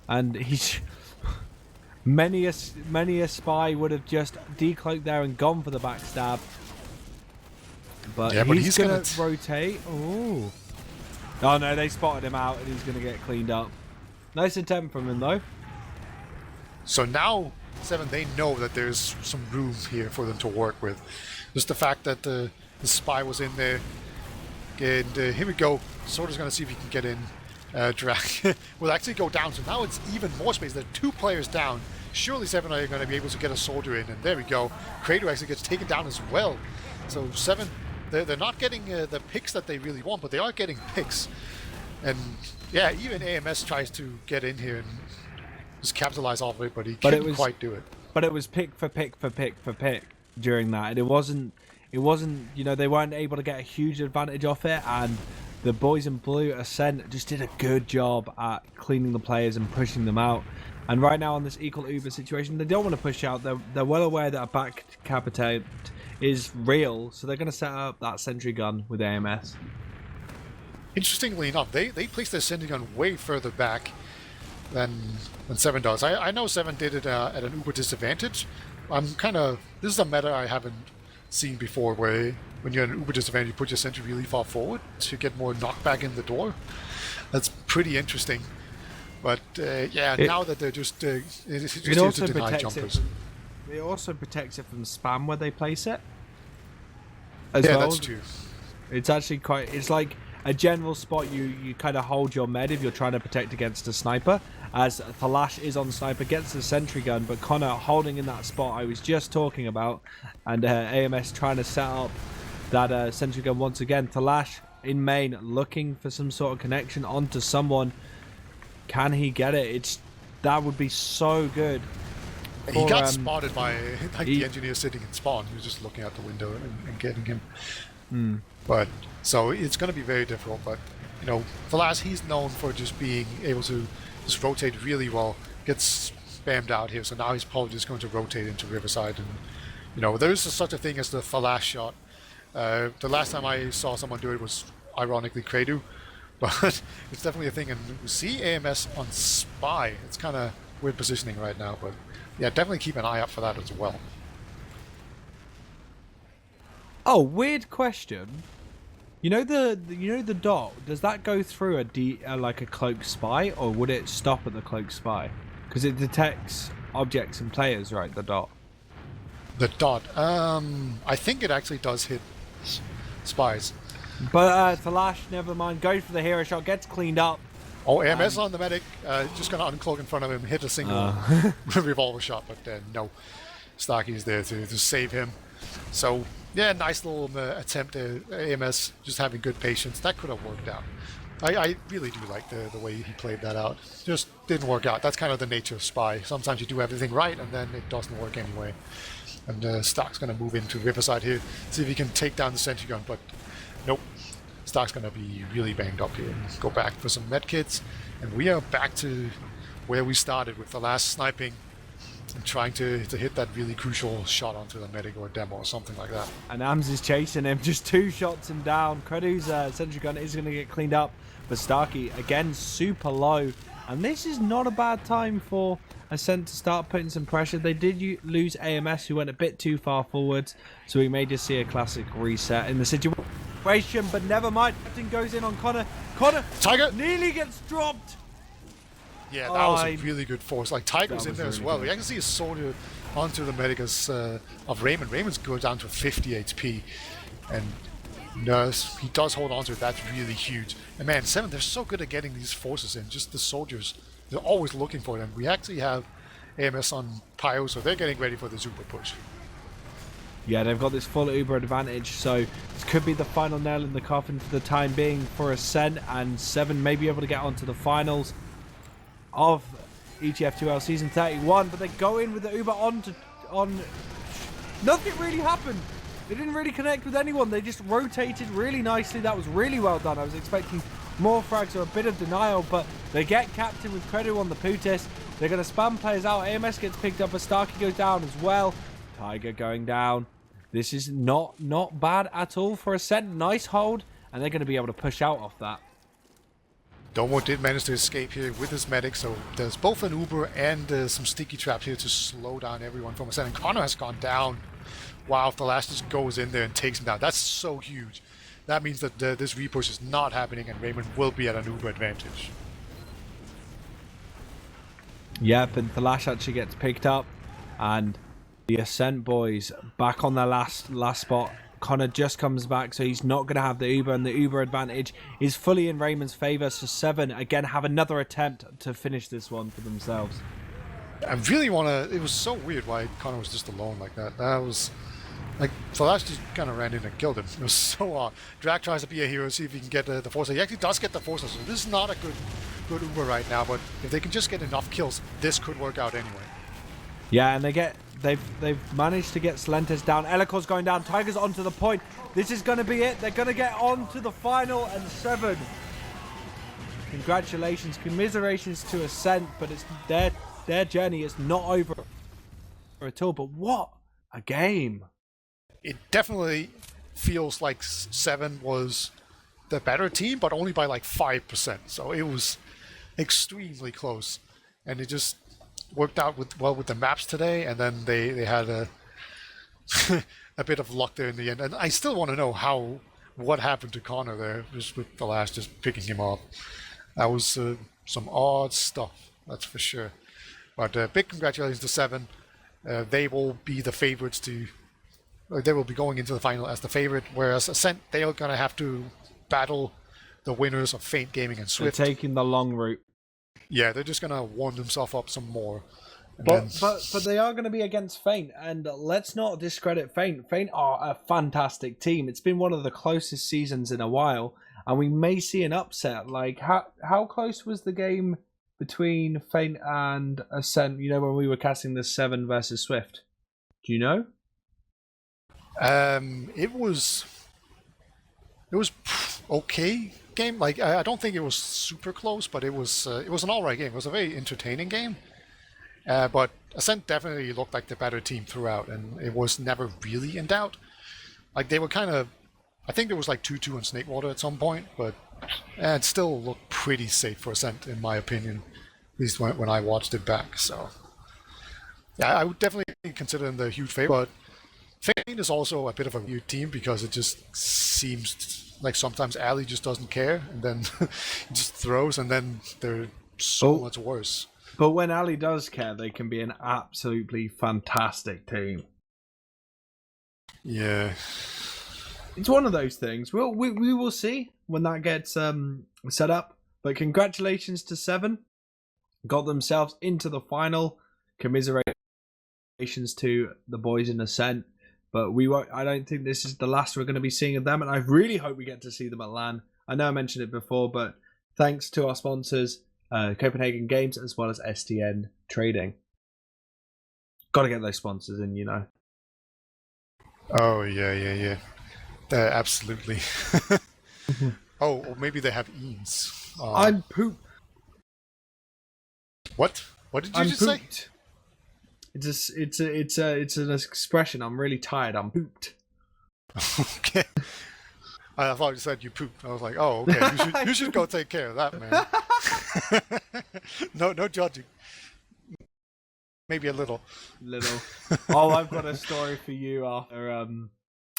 [SPEAKER 1] and he's... Many a spy would have just decloaked there and gone for the backstab. But, yeah, he's going to rotate. Oh no, they spotted him out and he's going to get cleaned up. Nice attempt from him though.
[SPEAKER 2] So now Se7en, they know that there's some room here for them to work with. Just the fact that the spy was in there. And here we go. Soda's going to see if he can get in. Drag will actually go down, so now it's even more space. There are two players down. Surely Se7en are going to be able to get a soldier in, and there we go. Kratos actually gets taken down as well. So Se7en, they're not getting the picks that they really want, but they are getting picks. And yeah, even AMS tries to get in here and just capitalize off of it, but he couldn't quite do it.
[SPEAKER 1] But it was pick for pick for pick for pick during that, and it wasn't, you know, they weren't able to get a huge advantage off it, and the boys in blue, Ascent, just did a good job at cleaning the players and pushing them out. And right now on this equal Uber situation, they don't want to push out. They're well aware that a back capitate is real, so they're going to set up that sentry gun with AMS.
[SPEAKER 2] Interestingly enough, they placed their sentry gun way further back than Se7en does. I know Se7en did it at an Uber disadvantage. This is a meta I haven't seen before, where when you're at an Uber disadvantage, you put your sentry really far forward to get more knockback in the door. That's pretty interesting. But now that they're just it
[SPEAKER 1] also
[SPEAKER 2] to deny
[SPEAKER 1] protects
[SPEAKER 2] jumpers.
[SPEAKER 1] it also protects it from spam where they place it. as
[SPEAKER 2] Yeah,
[SPEAKER 1] well.
[SPEAKER 2] that's true.
[SPEAKER 1] It's actually quite. It's like a general spot you kind of hold your med if you're trying to protect against a sniper. As Thalash is on sniper, gets the sentry gun, but Connor holding in that spot I was just talking about, and AMS trying to set up that sentry gun once again. Thalash in main looking for some sort of connection onto someone. Can he get it? That would be so good.
[SPEAKER 2] He got spotted by the engineer sitting in spawn. He was just looking out the window and getting him. But so it's going to be very difficult. But you know, Falas, he's known for just being able to just rotate really well. Gets spammed out here, so now he's probably just going to rotate into Riverside. And you know, there is such a thing as the Falas shot. The last time I saw someone do it was ironically Kredu, but it's definitely a thing. And we see AMS on Spy. It's kind of weird positioning right now, but yeah, definitely keep an eye out for that as well.
[SPEAKER 1] Oh, weird question. You know the dot. Does that go through like a cloak spy, or would it stop at the cloak spy? Because it detects objects and players, right? The dot.
[SPEAKER 2] The dot. I think it actually does hit spies.
[SPEAKER 1] But Thalash, never mind. Goes for the hero shot. Gets cleaned up.
[SPEAKER 2] Oh, AMS on the medic. Just going to uncloak in front of him. Hit a single revolver shot, but no. Starkey's there to save him. So yeah, nice little attempt there. AMS just having good patience. That could have worked out. I really do like the way he played that out. Just didn't work out. That's kind of the nature of Spy. Sometimes you do everything right and then it doesn't work anyway. And Stark's going to move into Riverside here, see if he can take down the sentry gun, but nope. Stark's going to be really banged up here. Go back for some medkits, and we are back to where we started with the last sniping and trying to hit that really crucial shot onto the medic or demo or something like that.
[SPEAKER 1] And Ams is chasing him, just 2 shots him down. Kredu's sentry gun is going to get cleaned up, but Starkey again super low. And this is not a bad time for Ascent to start putting some pressure. They did lose AMS, who went a bit too far forwards, so we may just see a classic reset in the situation, but never mind. Captain goes in on Connor. Connor
[SPEAKER 2] Tiger
[SPEAKER 1] nearly gets dropped.
[SPEAKER 2] Yeah, that was a really good force. Like Tiger was in there as well. We can see a soldier onto the medic of Raymond. Raymond's go down to 50 HP, and Nurse, he does hold on to it. That's really huge. And man, Se7en, they're so good at getting these forces in. Just the soldiers, they're always looking for them. We actually have AMS on Pyro, so they're getting ready for the Uber push.
[SPEAKER 1] Yeah, they've got this full Uber advantage, so this could be the final nail in the coffin for the time being for Ascent, and Se7en may be able to get onto the finals of ETF2L Season 31, but they go in with the Uber on. Nothing really happened. They didn't really connect with anyone. They just rotated really nicely. That was really well done. I was expecting more frags or a bit of denial, but they get captain with Kredu on the Putis. They're going to spam players out. AMS gets picked up, but Starkey goes down as well. Tiger going down. This is not bad at all for Ascent. Nice hold, and they're going to be able to push out off that.
[SPEAKER 2] Domo did manage to escape here with his medic, so there's both an Uber and some sticky traps here to slow down everyone from Ascent. And Connor has gone down. Wow, if the last just goes in there and takes him down, that's so huge. That means that this repush is not happening and Raymond will be at an Uber advantage.
[SPEAKER 1] Yep, and Thalash actually gets picked up, and the Ascent boys back on their last spot. Connor just comes back, so he's not going to have the Uber, and the Uber advantage is fully in Raymond's favour. So Se7en again have another attempt to finish this one for themselves.
[SPEAKER 2] I really want to. It was so weird why Connor was just alone like that. That was like Flash just kind of ran in and killed him. It was so odd. Drag tries to be a hero, see if he can get the Forza. He actually does get the Forza, so this is not a good Uber right now. But if they can just get enough kills, this could work out anyway.
[SPEAKER 1] Yeah, and they've managed to get Slentes down. Elicor's going down. Tiger's onto the point. This is going to be it. They're going to get on to the final, and Se7en. Congratulations, commiserations to Ascent, but it's their journey is not over at all. But what a game!
[SPEAKER 2] It definitely feels like Se7en was the better team, but only by like 5%. So it was extremely close, and it just worked out with the maps today. And then they had a a bit of luck there in the end. And I still want to know what happened to Connor there, just with the last just picking him up. That was some odd stuff, that's for sure. But big congratulations to Se7en. They will be the favorites to they will be going into the final as the favorite, whereas Ascent, they are going to have to battle the winners of Feint Gaming and
[SPEAKER 1] They're
[SPEAKER 2] Swift.
[SPEAKER 1] taking the long route.
[SPEAKER 2] Yeah, they're just going to warm themselves up some more.
[SPEAKER 1] But they are going to be against Feint, and let's not discredit Feint. Feint are a fantastic team. It's been one of the closest seasons in a while, and we may see an upset. Like, how close was the game between Feint and Ascent, you know, when we were casting the Se7en versus Swift? Do you know?
[SPEAKER 2] It was okay game. Like, I don't think it was super close, but it was an alright game. It was a very entertaining game. But Ascent definitely looked like the better team throughout, and it was never really in doubt. Like, they were kind of, I think there was like 2-2 on Snakewater at some point, but it still looked pretty safe for Ascent, in my opinion, at least when I watched it back. So, yeah, I would definitely consider them the huge favorite. But Feint is also a bit of a weird team because it just seems like sometimes Ali just doesn't care, and then just throws, and then they're so much worse.
[SPEAKER 1] But when Ali does care, they can be an absolutely fantastic team.
[SPEAKER 2] Yeah.
[SPEAKER 1] It's one of those things. We will see when that gets set up. But congratulations to Se7en. Got themselves into the final. Commiserations to the boys in Ascent. But I don't think this is the last we're going to be seeing of them. And I really hope we get to see them at LAN. I know I mentioned it before, but thanks to our sponsors, Copenhagen Games, as well as STN Trading. Got to get those sponsors in, you know.
[SPEAKER 2] Oh, yeah. Absolutely. Oh, or maybe they have Eames.
[SPEAKER 1] I'm pooped.
[SPEAKER 2] What? What did you just say?
[SPEAKER 1] It's an expression. I'm really tired. I'm pooped.
[SPEAKER 2] Okay. I thought you said you pooped. I was like, oh, okay. You should go take care of that, man. No judging. Maybe a little.
[SPEAKER 1] Oh, I've got a story for you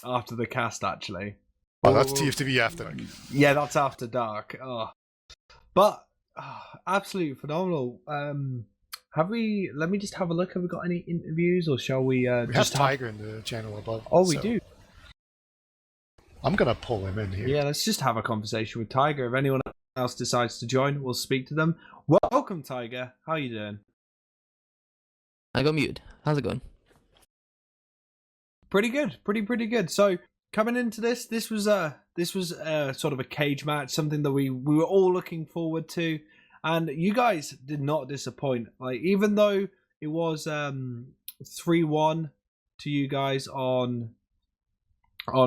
[SPEAKER 1] after the cast, actually.
[SPEAKER 2] Oh, that's TFTV after.
[SPEAKER 1] Yeah, that's after dark. Oh. But absolutely phenomenal. Let me just have a look. Have we got any interviews, or shall we?
[SPEAKER 2] We have Tiger in the channel above.
[SPEAKER 1] Oh, we do.
[SPEAKER 2] I'm gonna pull him in here.
[SPEAKER 1] Yeah, let's just have a conversation with Tiger. If anyone else decides to join, we'll speak to them. Welcome, Tiger. How are you doing?
[SPEAKER 3] I got muted. How's it going?
[SPEAKER 1] Pretty good. Pretty good. So coming into this was sort of a cage match, something that we were all looking forward to, and you guys did not disappoint. Like, even though it was 3-1 to you guys on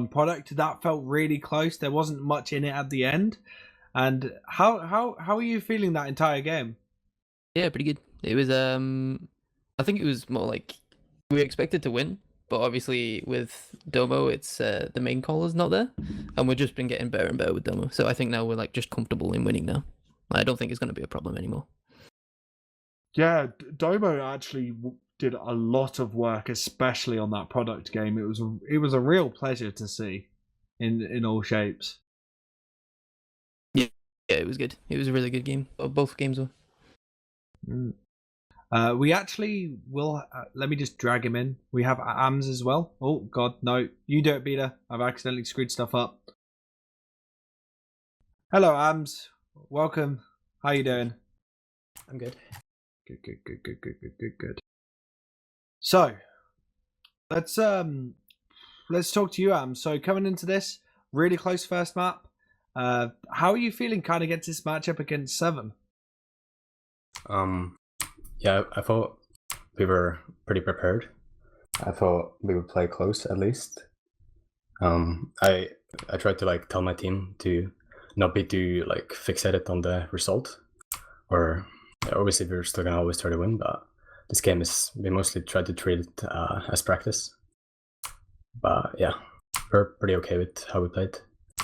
[SPEAKER 1] product, that felt really close. There wasn't much in it at the end. And how are you feeling that entire game?
[SPEAKER 3] Yeah, pretty good. It was I think it was more like we expected to win, but obviously with Domo, it's the main caller's not there, and we've just been getting better and better with Domo. So I think now we're like just comfortable in winning now. I don't think it's going to be a problem anymore.
[SPEAKER 1] Yeah, Domo actually did a lot of work, especially on that product game. It was a real pleasure to see in all shapes.
[SPEAKER 3] Yeah, it was good. It was a really good game. Both games were.
[SPEAKER 1] We actually will. Let me just drag him in. We have AMS as well. Oh God, no! You do it, Beta. I've accidentally screwed stuff up. Hello, AMS. Welcome. How you doing?
[SPEAKER 4] I'm good.
[SPEAKER 1] Good. So, let's talk to you, AMS. So coming into this, really close first map. How are you feeling? Kind of against this matchup against Se7en.
[SPEAKER 4] Yeah, I thought we were pretty prepared. I thought we would play close at least. I tried to like tell my team to not be too like fixated on the result, or obviously we're still gonna always try to win, but this game we mostly try to treat it as practice. But yeah, we're pretty okay with how we played.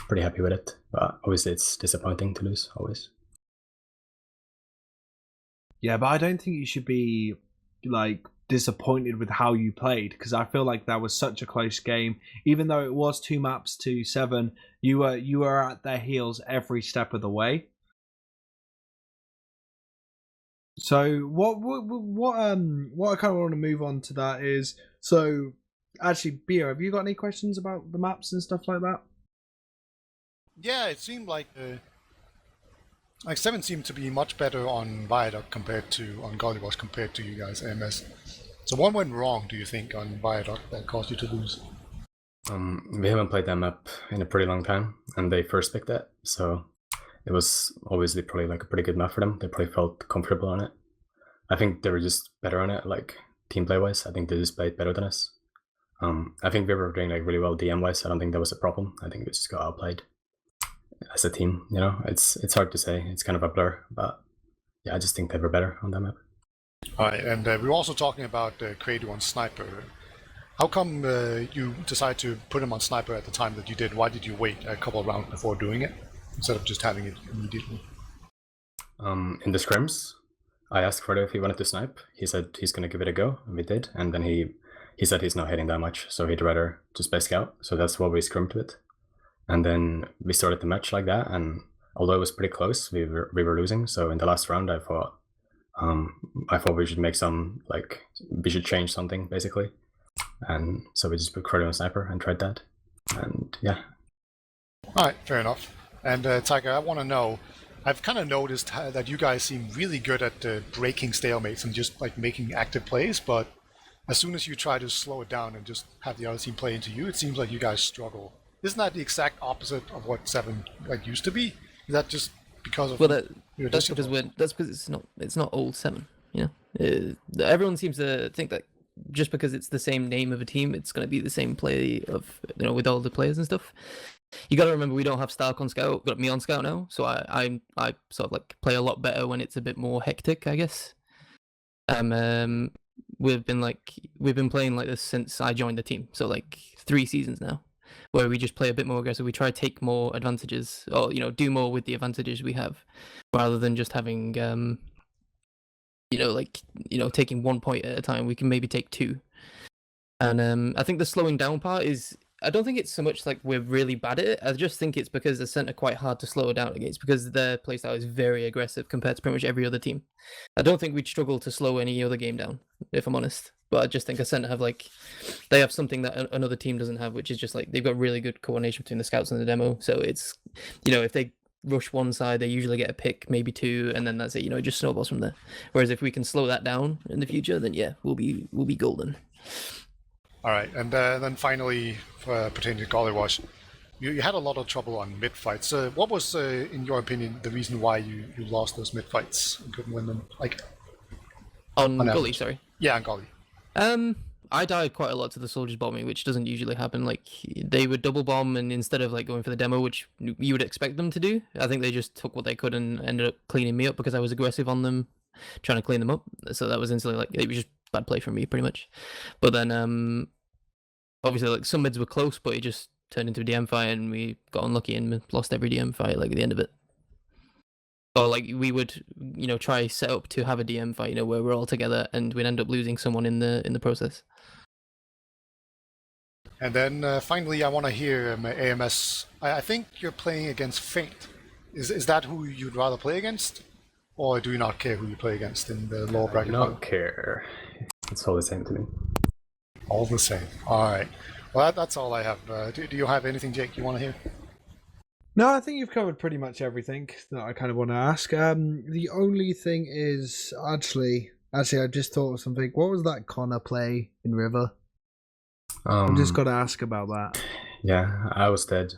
[SPEAKER 4] Pretty happy with it, but obviously it's disappointing to lose always.
[SPEAKER 1] Yeah, but I don't think you should be like disappointed with how you played, because I feel like that was such a close game. Even though it was 2 maps to Se7en, you were at their heels every step of the way. So what I kind of want to move on to that is, so actually, Beer, have you got any questions about the maps and stuff like that?
[SPEAKER 2] Yeah, it seemed like Se7en seemed to be much better on Viaduct on Gullywash compared to you guys, AMS. So what went wrong, do you think, on Viaduct that caused you to lose?
[SPEAKER 4] We haven't played that map in a pretty long time, and they first picked it, so it was obviously probably like a pretty good map for them. They probably felt comfortable on it. I think they were just better on it, like team play wise. I think they just played better than us. I think we were doing like really well DM wise. I don't think that was a problem. I think we just got outplayed as a team. You know, it's hard to say. It's kind of a blur, but yeah, I just think they were better on that map.
[SPEAKER 2] All right, and we were also talking about Credo on Sniper. How come you decided to put him on Sniper at the time that you did? Why did you wait a couple of rounds before doing it instead of just having it immediately?
[SPEAKER 4] In the scrims, I asked Fredo if he wanted to snipe. He said he's going to give it a go, and we did. And then he said he's not hitting that much, so he'd rather just play scout. So that's what we scrimmed with. And then we started the match like that. And although it was pretty close, we were losing. So in the last round, I thought we should make we should change something basically. And so we just put Fredo on sniper and tried that. And yeah.
[SPEAKER 2] All right, fair enough. And Tiger, I want to know. I've kind of noticed that you guys seem really good at breaking stalemates and just like making active plays, but as soon as you try to slow it down and just have the other team play into you, it seems like you guys struggle. Isn't that the exact opposite of what Se7en like used to be? Is that just because of
[SPEAKER 3] that's because it's not old Se7en. You know, everyone seems to think that just because it's the same name of a team, it's going to be the same play of with all the players and stuff. You got to remember we don't have Stark on Scout. Got me on Scout now, so I sort of like play a lot better when it's a bit more hectic, I guess. We've been playing like this since I joined the team, so like 3 seasons now, where we just play a bit more aggressive. We try to take more advantages, or do more with the advantages we have, rather than just having taking 1 point at a time. We can maybe take 2. And I think the slowing down part is, I don't think it's so much like we're really bad at it. I just think it's because Ascent are quite hard to slow down against, because their playstyle is very aggressive compared to pretty much every other team. I don't think we'd struggle to slow any other game down, if I'm honest. But I just think Ascent they have something that another team doesn't have, which is just like they've got really good coordination between the scouts and the demo. So it's, if they rush one side, they usually get a pick, maybe 2, and then that's it. It just snowballs from there. Whereas if we can slow that down in the future, then yeah, we'll be golden.
[SPEAKER 2] All right, and then finally, pertaining to Gullywash, you had a lot of trouble on mid fights. What was, in your opinion, the reason why you lost those mid fights and couldn't win them?
[SPEAKER 3] On Gully, sorry.
[SPEAKER 2] Yeah, on Gully.
[SPEAKER 3] I died quite a lot to the soldiers bombing, which doesn't usually happen. Like, they would double bomb, and instead of like going for the demo, which you would expect them to do, I think they just took what they could and ended up cleaning me up because I was aggressive on them, trying to clean them up. So that was instantly like, it was just bad play from me, pretty much. But then obviously like some mids were close, but it just turned into a DM fight, and we got unlucky and lost every DM fight like at the end of it. Or like we would try set up to have a DM fight where we're all together, and we'd end up losing someone in the process.
[SPEAKER 2] And then finally, I want to hear AMS. I think you're playing against Faint. Is that who you'd rather play against, or do you not care who you play against in the lower bracket?
[SPEAKER 4] I don't care. It's all the same to me.
[SPEAKER 2] All the same. All right. Well, that's all I have. Do you have anything, Jake, you want to hear?
[SPEAKER 1] No, I think you've covered pretty much everything that I kind of want to ask. The only thing is, actually, I just thought of something. What was that Connor play in River? I just got to ask about that.
[SPEAKER 4] Yeah, I was dead.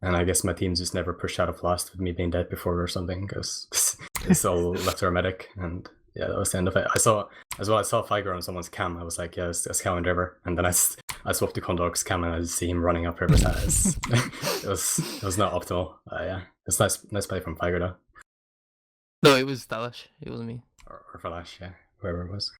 [SPEAKER 4] And I guess my team just never pushed out of last with me being dead before or something, because it's all left to our medic. And yeah, that was the end of it. I saw Figer on someone's cam. I was like, yeah, it's Cow and River. And then I swapped to Condor's cam, and I just see him running up River's ass. It was not optimal. Yeah, it's nice play from Figer though.
[SPEAKER 3] No, it was Thalash. It wasn't me.
[SPEAKER 4] Or Flash, yeah, whoever it was.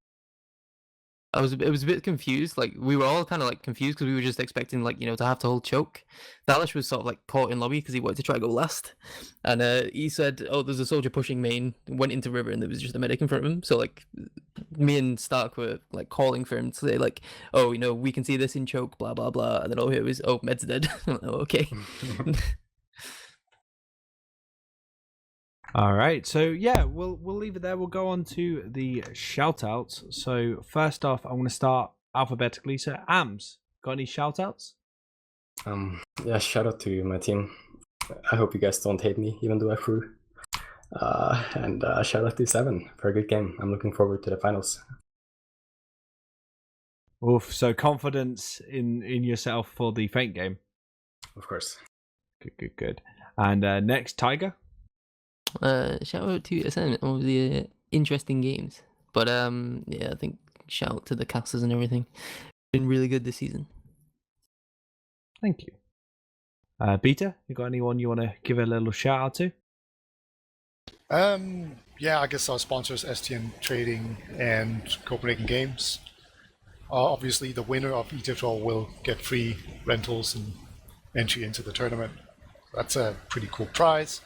[SPEAKER 3] I was a bit confused. Like, we were all kind of like confused because we were just expecting to have to hold choke. Thalash was sort of like caught in lobby because he wanted to try to go last, and he said, "Oh, there's a soldier pushing main." Went into River, and there was just a medic in front of him. So like, me and Stark were like calling for him to say like, "Oh, we can see this in choke, blah blah blah," and then all here was, "Oh, Med's dead." Oh, okay.
[SPEAKER 1] All right, so yeah, we'll leave it there. We'll go on to the shout outs. So first off, I want to start alphabetically. So AMS, got any shout outs?
[SPEAKER 4] Yeah, shout out to my team. I hope you guys don't hate me, even though I threw. And shout out to Se7en for a good game. I'm looking forward to the finals.
[SPEAKER 1] Oof, so confidence in yourself for the Feint game.
[SPEAKER 4] Of course.
[SPEAKER 1] Good. And next, Tiger.
[SPEAKER 3] Shout out to Ascent, all the interesting games. But yeah, I think shout out to the casters and everything. Been really good this season.
[SPEAKER 1] Thank you. Beta, you got anyone you want to give a little shout out to?
[SPEAKER 2] Yeah, I guess our sponsors, STN Trading and Copenhagen Games. Obviously, the winner of ETF2L will get free rentals and entry into the tournament. That's a pretty cool prize.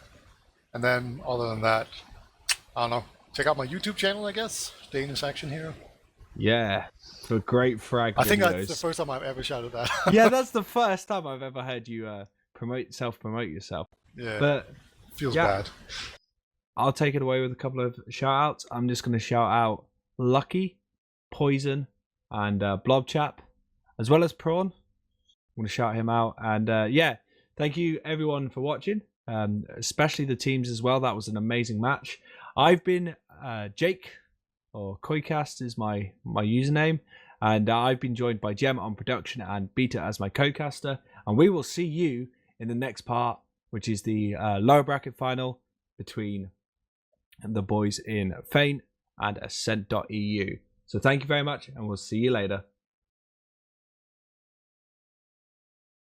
[SPEAKER 2] And then, other than that, I don't know. Check out my YouTube channel, I guess. Danish Action Hero.
[SPEAKER 1] Yeah, for great frag
[SPEAKER 2] I think
[SPEAKER 1] videos.
[SPEAKER 2] that's the first time I've ever shouted that.
[SPEAKER 1] Yeah, that's the first time I've ever heard you self-promote yourself.
[SPEAKER 2] Yeah,
[SPEAKER 1] But
[SPEAKER 2] feels
[SPEAKER 1] yeah.
[SPEAKER 2] bad.
[SPEAKER 1] I'll take it away with a couple of shout outs. I'm just going to shout out Lucky, Poison, and Blobchap, as well as Prawn. I'm going to shout him out. And yeah, thank you everyone for watching, especially the teams as well. That was an amazing match. I've been Jake, or Koicast is my username, and I've been joined by Gemm on production and Beta as my co-caster. And we will see you in the next part, which is the lower bracket final between the boys in Feint and Ascent.EU. So thank you very much, and we'll see you later.